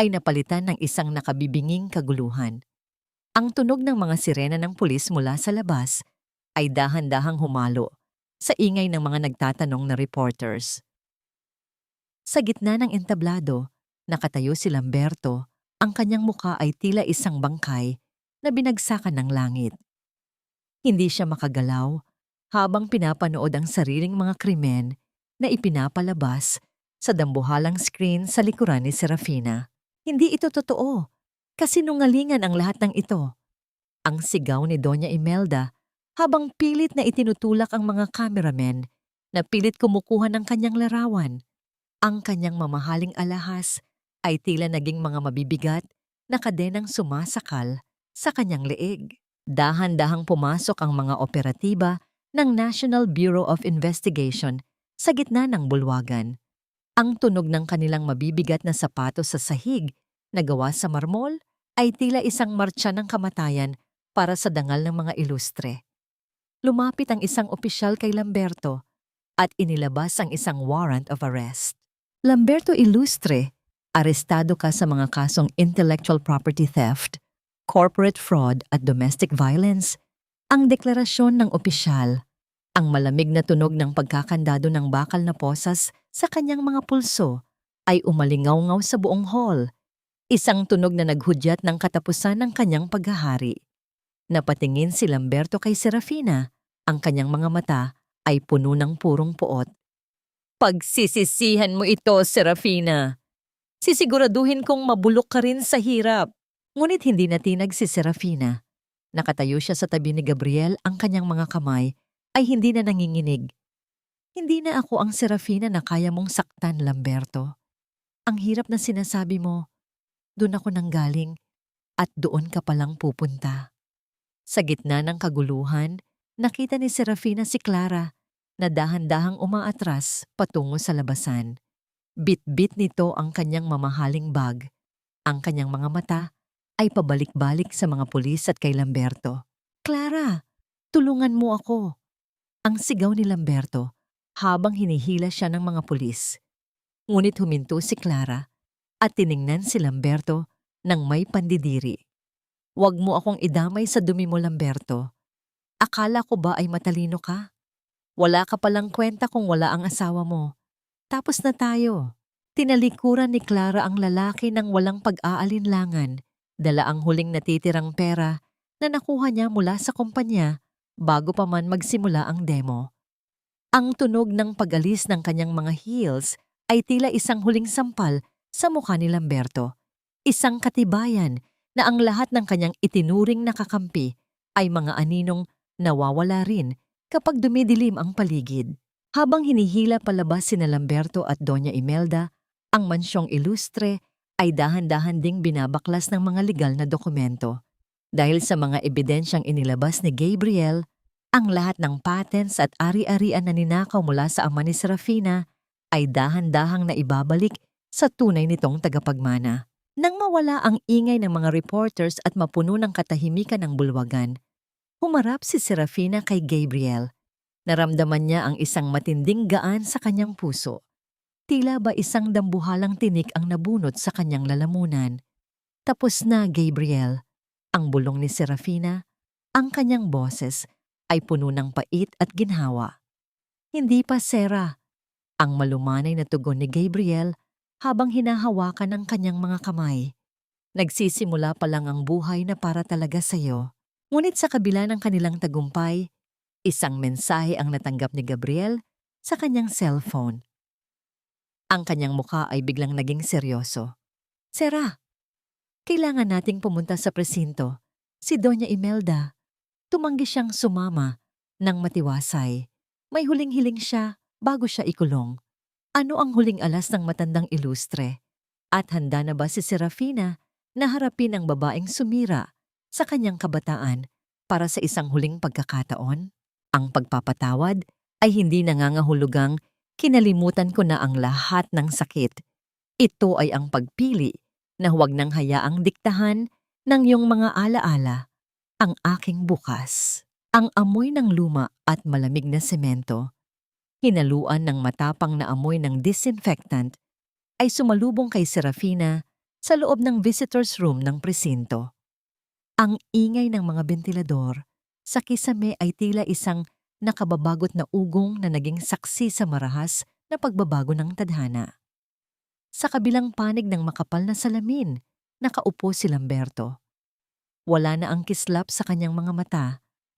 ay napalitan ng isang nakabibinging kaguluhan. Ang tunog ng mga sirena ng pulis mula sa labas ay dahan-dahang humalo sa ingay ng mga nagtatanong na reporters. Sa gitna ng entablado, nakatayo si Lamberto, ang kanyang mukha ay tila isang bangkay na binagsakan ng langit. Hindi siya makagalaw habang pinapanood ang sariling mga krimen na ipinapalabas sa dambuhalang screen sa likuran ni Serafina. Hindi ito totoo, kasinungalingan ang lahat ng ito. Ang sigaw ni Doña Imelda habang pilit na itinutulak ang mga cameramen na pilit kumukuha ng kanyang larawan. Ang kanyang mamahaling alahas ay tila naging mga mabibigat na kadenang sumasakal sa kanyang leeg. Dahan-dahang pumasok ang mga operatiba ng National Bureau of Investigation sa gitna ng bulwagan. Ang tunog ng kanilang mabibigat na sapatos sa sahig na gawa sa marmol ay tila isang martsa ng kamatayan para sa dangal ng mga ilustre. Lumapit ang isang opisyal kay Lamberto at inilabas ang isang warrant of arrest. Lamberto Ilustre, arestado ka sa mga kasong intellectual property theft, corporate fraud at domestic violence. Ang deklarasyon ng opisyal, ang malamig na tunog ng pagkakandado ng bakal na posas sa kanyang mga pulso ay umalingaw-ngaw sa buong hall. Isang tunog na naghudyat ng katapusan ng kanyang paghahari. Napatingin si Lamberto kay Serafina, ang kanyang mga mata ay puno ng purong poot. Pagsisisihan mo ito, Serafina. Sisiguraduhin kong mabulok ka rin sa hirap. Ngunit hindi natinag si Serafina. Nakatayo siya sa tabi ni Gabriel, ang kanyang mga kamay ay hindi na nanginginig. Hindi na ako ang Serafina na kaya mong saktan, Lamberto. Ang hirap na sinasabi mo, doon ako nanggaling at doon ka palang pupunta. Sa gitna ng kaguluhan, nakita ni Serafina si Clara na dahan-dahang umaatras patungo sa labasan. Bit-bit nito ang kanyang mamahaling bag. Ang kanyang mga mata ay pabalik-balik sa mga pulis at kay Lamberto. Clara, tulungan mo ako. Ang sigaw ni Lamberto habang hinihila siya ng mga pulis. Ngunit huminto si Clara at tiningnan si Lamberto ng may pandidiri. Huwag mo akong idamay sa dumi mo, Lamberto. Akala ko ba ay matalino ka? Wala ka palang kwenta kung wala ang asawa mo. Tapos na tayo. Tinalikuran ni Clara ang lalaki ng walang pag-aalinlangan, dala ang huling natitirang pera na nakuha niya mula sa kumpanya bago pa man magsimula ang demo. Ang tunog ng pag-alis ng kanyang mga heels ay tila isang huling sampal sa mukha ni Lamberto. Isang katibayan na ang lahat ng kanyang itinuring na kakampi ay mga aninong nawawala rin kapag dumidilim ang paligid. Habang hinihila palabas sina Lamberto at Doña Imelda, ang mansyong ilustre ay dahan-dahan ding binabaklas ng mga legal na dokumento. Dahil sa mga ebidensyang inilabas ni Gabriel, ang lahat ng patents at ari-arian na ninakaw mula sa ama ni Serafina ay dahan-dahang na ibabalik sa tunay nitong tagapagmana. Nang mawala ang ingay ng mga reporters at mapuno ng katahimikan ng bulwagan, humarap si Serafina kay Gabriel. Naramdaman niya ang isang matinding gaan sa kanyang puso. Tila ba isang dambuhalang tinik ang nabunot sa kanyang lalamunan. Tapos na, Gabriel. Ang bulong ni Serafina, ang kanyang boses ay puno ng pait at ginhawa. Hindi pa, Sera. Ang malumanay na tugon ni Gabriel habang hinahawakan ang kanyang mga kamay. Nagsisimula pa lang ang buhay na para talaga sa'yo. Ngunit sa kabila ng kanilang tagumpay, isang mensahe ang natanggap ni Gabriel sa kanyang cellphone. Ang kanyang mukha ay biglang naging seryoso. Sera, kailangan nating pumunta sa presinto. Si Doña Imelda. Tumanggi siyang sumama ng matiwasay. May huling-hiling siya bago siya ikulong. Ano ang huling alas ng matandang ilustre? At handa na ba si Serafina na harapin ang babaeng sumira sa kanyang kabataan para sa isang huling pagkakataon? Ang pagpapatawad ay hindi nangangahulugang kinalimutan ko na ang lahat ng sakit. Ito ay ang pagpili na huwag nang hayaang diktahan ng iyong mga alaala ang aking bukas. Ang amoy ng luma at malamig na semento, hinaluan ng matapang na amoy ng disinfectant, ay sumalubong kay Serafina sa loob ng visitor's room ng presinto. Ang ingay ng mga bentilador sa kisame ay tila isang nakababagot na ugong na naging saksi sa marahas na pagbabago ng tadhana. Sa kabilang panig ng makapal na salamin, nakaupo si Lamberto. Wala na ang kislap sa kanyang mga mata.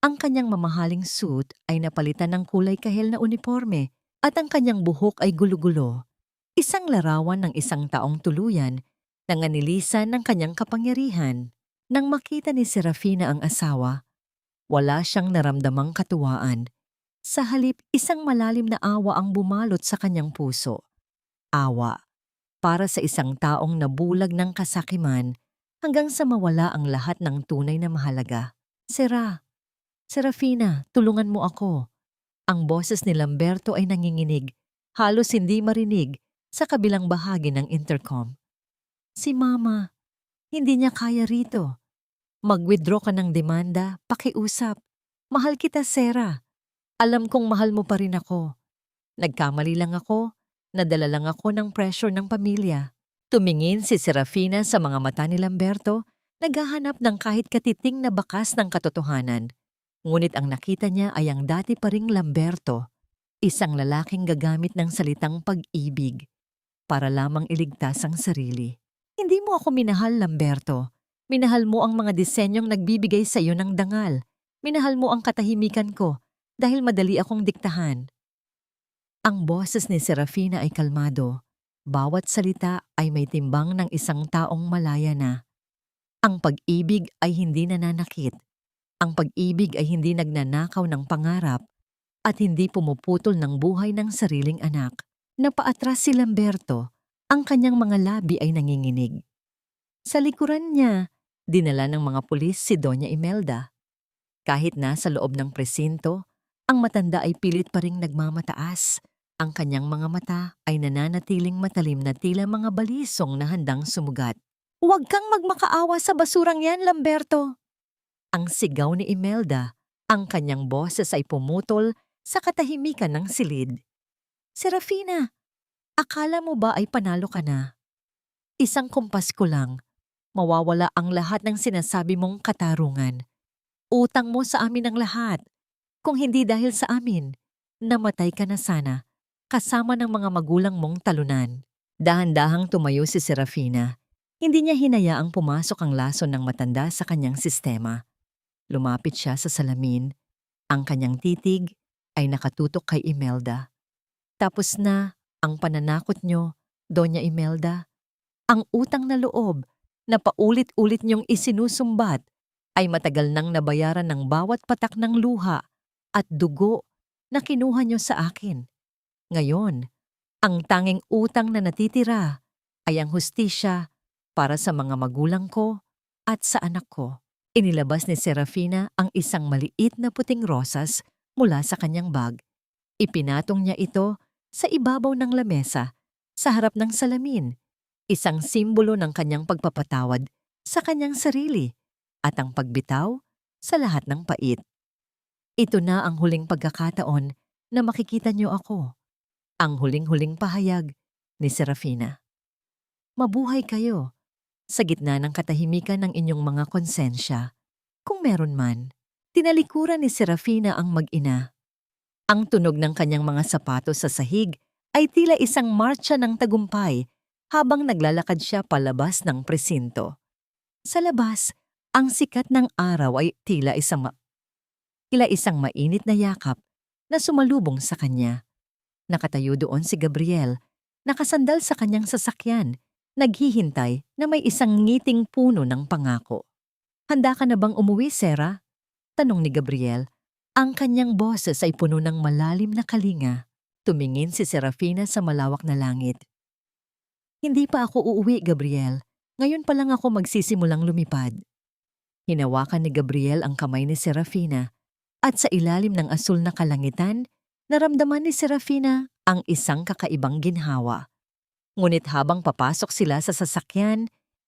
Ang kanyang mamahaling suit ay napalitan ng kulay kahel na uniforme at ang kanyang buhok ay gulo-gulo. Isang larawan ng isang taong tuluyan na nganilisan ng kanyang kapangyarihan. Nang makita ni Serafina ang asawa, wala siyang naramdamang katuwaan. Sa halip, isang malalim na awa ang bumalot sa kanyang puso. Awa para sa isang taong nabulag ng kasakiman hanggang sa mawala ang lahat ng tunay na mahalaga. Serafina, tulungan mo ako. Ang boses ni Lamberto ay nanginginig, halos hindi marinig sa kabilang bahagi ng intercom. Si Mama, hindi niya kaya rito. Mag-withdraw ka ng demanda, pakiusap. Mahal kita, Sera. Alam kong mahal mo pa rin ako. Nagkamali lang ako, nadala lang ako ng pressure ng pamilya. Tumingin si Serafina sa mga mata ni Lamberto, naghahanap ng kahit katiting na bakas ng katotohanan. Ngunit ang nakita niya ay ang dati pa ring Lamberto, isang lalaking gagamit ng salitang pag-ibig para lamang iligtas ang sarili. Hindi mo ako minahal, Lamberto. Minahal mo ang mga disenyong nagbibigay sa iyo ng dangal. Minahal mo ang katahimikan ko dahil madali akong diktahan. Ang boses ni Serafina ay kalmado. Bawat salita ay may timbang ng isang taong malaya na. Ang pag-ibig ay hindi nananakit. Ang pag-ibig ay hindi nagnanakaw ng pangarap at hindi pumuputol ng buhay ng sariling anak. Napaatras si Lamberto, ang kanyang mga labi ay nanginginig. Sa likuran niya, dinala ng mga pulis si Doña Imelda. Kahit nasa loob ng presinto, ang matanda ay pilit pa ring nagmamataas. Ang kanyang mga mata ay nananatiling matalim na tila mga balisong na handang sumugat. Huwag kang magmakaawa sa basurang yan, Lamberto! Ang sigaw ni Imelda, ang kanyang boses ay pumutol sa katahimikan ng silid. Serafina, akala mo ba ay panalo ka na? Isang kumpas ko lang, mawawala ang lahat ng sinasabi mong katarungan. Utang mo sa amin ang lahat. Kung hindi dahil sa amin, namatay ka na sana, kasama ng mga magulang mong talunan. Dahan-dahang tumayo si Serafina. Hindi niya hinayaang pumasok ang lason ng matanda sa kanyang sistema. Lumapit siya sa salamin. Ang kanyang titig ay nakatutok kay Imelda. Tapos na ang pananakot niyo, Doña Imelda. Ang utang na loob na paulit-ulit niyong isinusumbat ay matagal nang nabayaran ng bawat patak ng luha at dugo na kinuha niyo sa akin. Ngayon, ang tanging utang na natitira ay ang hustisya para sa mga magulang ko at sa anak ko. Inilabas ni Serafina ang isang maliit na puting rosas mula sa kanyang bag. Ipinatong niya ito sa ibabaw ng lamesa sa harap ng salamin, isang simbolo ng kanyang pagpapatawad sa kanyang sarili at ang pagbitaw sa lahat ng pait. Ito na ang huling pagkakataon na makikita niyo ako. Ang huling-huling pahayag ni Serafina. Mabuhay kayo sa gitna ng katahimikan ng inyong mga konsensya. Kung meron man, tinalikuran ni Serafina ang mag-ina. Ang tunog ng kanyang mga sapatos sa sahig ay tila isang marcha ng tagumpay habang naglalakad siya palabas ng presinto. Sa labas, ang sikat ng araw ay tila isang mainit na yakap na sumalubong sa kanya. Nakatayo doon si Gabriel, nakasandal sa kanyang sasakyan, naghihintay na may isang ngiting puno ng pangako. Handa ka na bang umuwi, Sarah? Tanong ni Gabriel. Ang kanyang boses ay puno ng malalim na kalinga. Tumingin si Serafina sa malawak na langit. Hindi pa ako uuwi, Gabriel. Ngayon pa lang ako magsisimulang lumipad. Hinawakan ni Gabriel ang kamay ni Serafina at sa ilalim ng asul na kalangitan, naramdaman ni Serafina ang isang kakaibang ginhawa. Ngunit habang papasok sila sa sasakyan,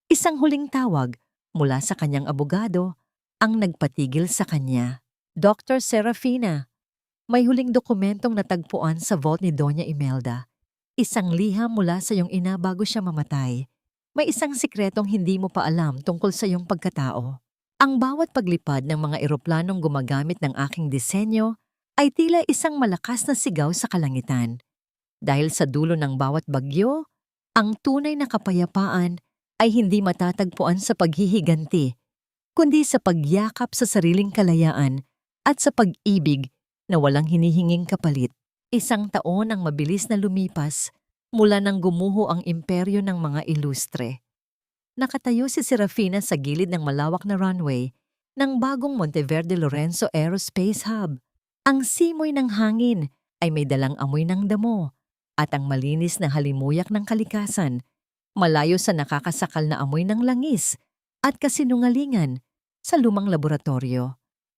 isang huling tawag mula sa kanyang abogado ang nagpatigil sa kanya. Dr. Serafina, may huling dokumentong natagpuan sa vault ni Doña Imelda. Isang liham mula sa iyong ina bago siya mamatay. May isang sikretong hindi mo pa alam tungkol sa iyong pagkatao. Ang bawat paglipad ng mga eroplanong gumagamit ng aking disenyo ay tila isang malakas na sigaw sa kalangitan. Dahil sa dulo ng bawat bagyo, ang tunay na kapayapaan ay hindi matatagpuan sa paghihiganti, kundi sa pagyakap sa sariling kalayaan at sa pag-ibig na walang hinihinging kapalit. Isang taon ang mabilis na lumipas mula nang gumuho ang imperyo ng mga ilustre. Nakatayo si Serafina sa gilid ng malawak na runway ng bagong Monteverde Lorenzo Aerospace Hub. Ang simoy ng hangin ay may dalang amoy ng damo at ang malinis na halimuyak ng kalikasan, malayo sa nakakasakal na amoy ng langis at kasinungalingan sa lumang laboratorio.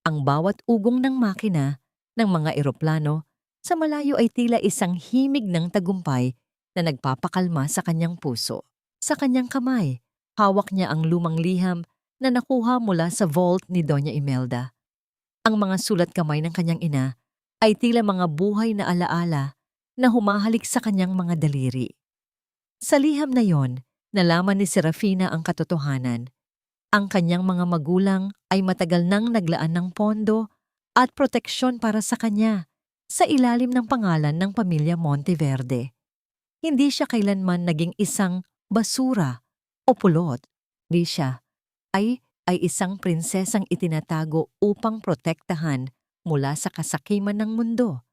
Ang bawat ugong ng makina ng mga eroplano sa malayo ay tila isang himig ng tagumpay na nagpapakalma sa kanyang puso. Sa kanyang kamay, hawak niya ang lumang liham na nakuha mula sa vault ni Doña Imelda. Ang mga sulat kamay ng kanyang ina ay tila mga buhay na alaala na humahalik sa kanyang mga daliri. Sa liham na yon, nalaman ni Serafina ang katotohanan. Ang kanyang mga magulang ay matagal nang naglaan ng pondo at proteksyon para sa kanya sa ilalim ng pangalan ng pamilya Monteverde. Hindi siya kailanman naging isang basura o pulot. Di siya ay isang prinsesang itinatago upang protektahan mula sa kasakiman ng mundo.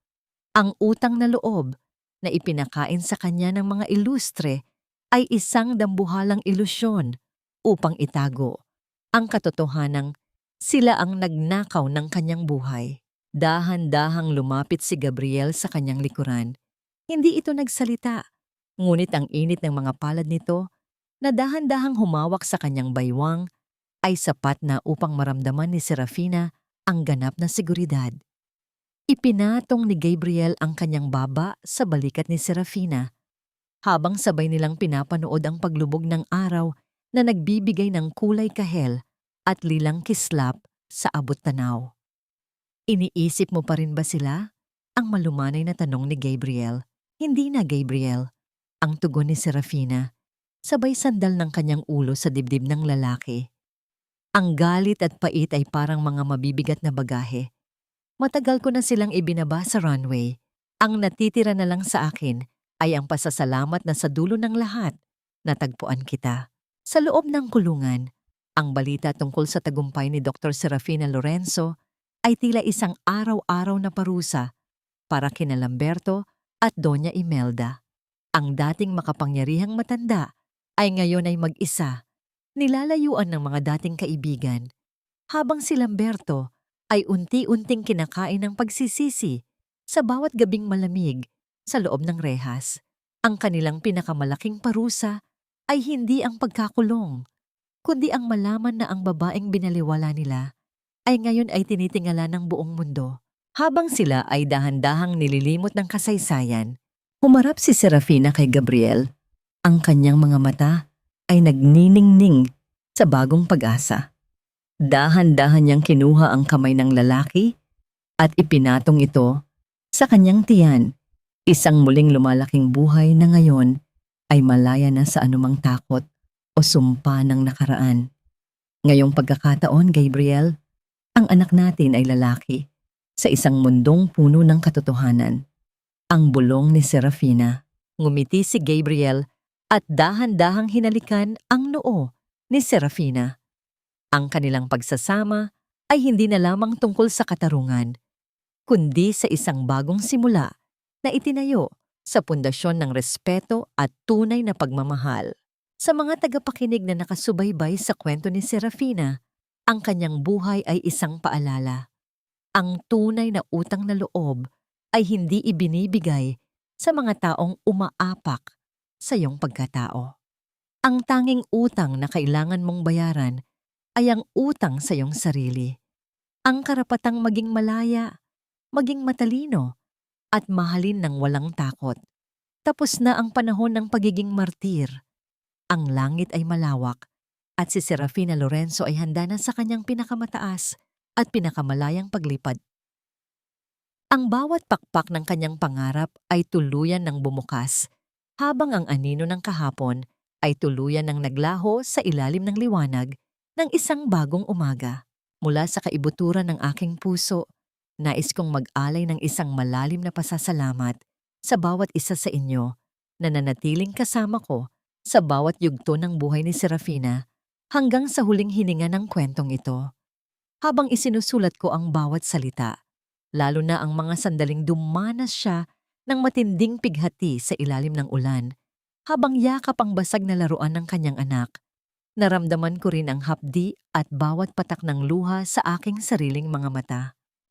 Ang utang na loob na ipinakain sa kanya ng mga ilustre ay isang dambuhalang ilusyon upang itago ang katotohanang sila ang nagnakaw ng kanyang buhay. Dahan-dahang lumapit si Gabriel sa kanyang likuran. Hindi ito nagsalita, ngunit ang init ng mga palad nito na dahan-dahang humawak sa kanyang baywang ay sapat na upang maramdaman ni Serafina ang ganap na seguridad. Ipinatong ni Gabriel ang kanyang baba sa balikat ni Serafina habang sabay nilang pinapanood ang paglubog ng araw na nagbibigay ng kulay kahel at lilang kislap sa abot tanaw. Iniisip mo pa rin ba sila? Ang malumanay na tanong ni Gabriel. Hindi na, Gabriel. Ang tugon ni Serafina. sabay sandal ng kanyang ulo sa dibdib ng lalaki. Ang galit at pait ay parang mga mabibigat na bagahe. Matagal ko na silang ibinaba sa runway. Ang natitira na lang sa akin ay ang pasasalamat na sa dulo ng lahat, natagpuan kita. Sa loob ng kulungan, ang balita tungkol sa tagumpay ni Dr. Serafina Lorenzo ay tila isang araw-araw na parusa para kina Lamberto at Doña Imelda. Ang dating makapangyarihang matanda ay ngayon ay mag-isa, nilalayuan ng mga dating kaibigan, habang si Lamberto ay unti-unting kinakain ng pagsisisi sa bawat gabing malamig sa loob ng rehas. Ang kanilang pinakamalaking parusa ay hindi ang pagkakulong, kundi ang malaman na ang babaeng binaliwala nila ay ngayon ay tinitingala ng buong mundo. Habang sila ay dahan-dahang nililimot ng kasaysayan, humarap si Serafina kay Gabriel. Ang kanyang mga mata ay nagniningning sa bagong pag-asa. Dahan-dahan niyang kinuha ang kamay ng lalaki at ipinatong ito sa kanyang tiyan. Isang muling lumalaking buhay na ngayon ay malaya na sa anumang takot o sumpa ng nakaraan. Ngayong pagkakataon, Gabriel, ang anak natin ay lalaki sa isang mundong puno ng katotohanan. Ang bulong ni Serafina. Ngumiti si Gabriel at dahan-dahang hinalikan ang noo ni Serafina. Ang kanilang pagsasama ay hindi na lamang tungkol sa katarungan, kundi sa isang bagong simula na itinayo sa pundasyon ng respeto at tunay na pagmamahal. Sa mga tagapakinig na nakasubaybay sa kwento ni Serafina, ang kanyang buhay ay isang paalala. Ang tunay na utang na loob ay hindi ibinibigay sa mga taong umaapak sa iyong pagkatao. Ang tanging utang na kailangan mong bayaran ay ang utang sa iyong sarili. Ang karapatang maging malaya, maging matalino, at mahalin ng walang takot. Tapos na ang panahon ng pagiging martir. Ang langit ay malawak at si Serafina Lorenzo ay handa na sa kanyang pinakamataas at pinakamalayang paglipad. Ang bawat pakpak ng kanyang pangarap ay tuluyan ng bumukas, habang ang anino ng kahapon ay tuluyan ng naglaho sa ilalim ng liwanag ng isang bagong umaga. Mula sa kaibuturan ng aking puso, nais kong mag-alay ng isang malalim na pasasalamat sa bawat isa sa inyo na nanatiling kasama ko sa bawat yugto ng buhay ni Serafina hanggang sa huling hininga ng kwentong ito. Habang isinusulat ko ang bawat salita, lalo na ang mga sandaling dumanas siya ng matinding pighati sa ilalim ng ulan, habang yakap ang basag na laruan ng kanyang anak, naramdaman ko rin ang hapdi at bawat patak ng luha sa aking sariling mga mata.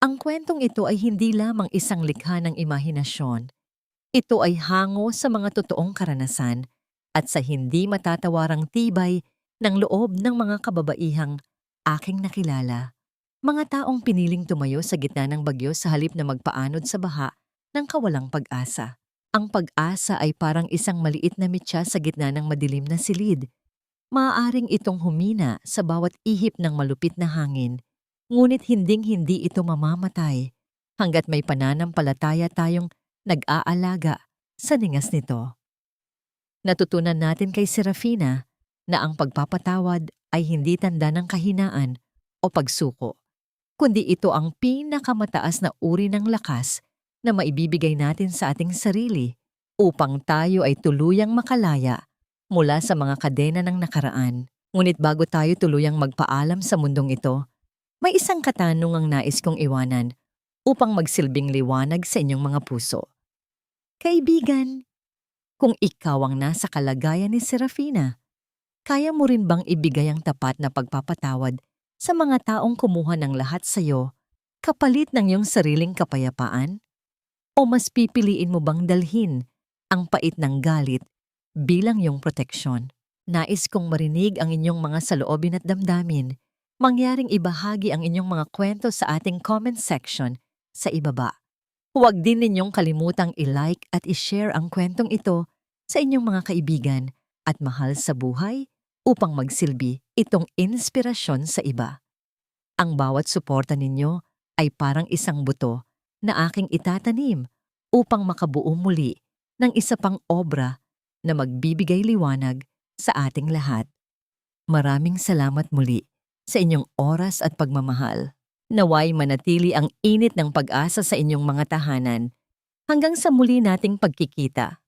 Ang kwentong ito ay hindi lamang isang likha ng imahinasyon. Ito ay hango sa mga totoong karanasan at sa hindi matatawarang tibay ng loob ng mga kababaihang aking nakilala. Mga taong piniling tumayo sa gitna ng bagyo sa halip na magpaanod sa baha ng kawalang pag-asa. Ang pag-asa ay parang isang maliit na mitya sa gitna ng madilim na silid. Maaaring itong humina sa bawat ihip ng malupit na hangin, ngunit hinding-hindi ito mamamatay hanggat may pananampalataya tayong nag-aalaga sa ningas nito. Natutunan natin kay Serafina na ang pagpapatawad ay hindi tanda ng kahinaan o pagsuko, kundi ito ang pinakamataas na uri ng lakas na maibibigay natin sa ating sarili upang tayo ay tuluyang makalaya mula sa mga kadena ng nakaraan. Ngunit bago tayo tuluyang magpaalam sa mundong ito, may isang katanungang nais kong iwanan upang magsilbing liwanag sa inyong mga puso. Kaibigan, kung ikaw ang nasa kalagayan ni Serafina, kaya mo rin bang ibigay ang tapat na pagpapatawad sa mga taong kumuha ng lahat sa iyo kapalit ng iyong sariling kapayapaan? O mas pipiliin mo bang dalhin ang pait ng galit bilang iyong proteksyon? Nais kong marinig ang inyong mga saloobin at damdamin. Mangyaring ibahagi ang inyong mga kwento sa ating comment section sa ibaba. Huwag din ninyong kalimutang i-like at i-share ang kwentong ito sa inyong mga kaibigan at mahal sa buhay upang magsilbi itong inspirasyon sa iba. Ang bawat suporta ninyo ay parang isang buto na aking itatanim upang makabuo muli ng isa pang obra na magbibigay liwanag sa ating lahat. Maraming salamat muli sa inyong oras at pagmamahal. Naway manatili ang init ng pag-asa sa inyong mga tahanan hanggang sa muli nating pagkikita.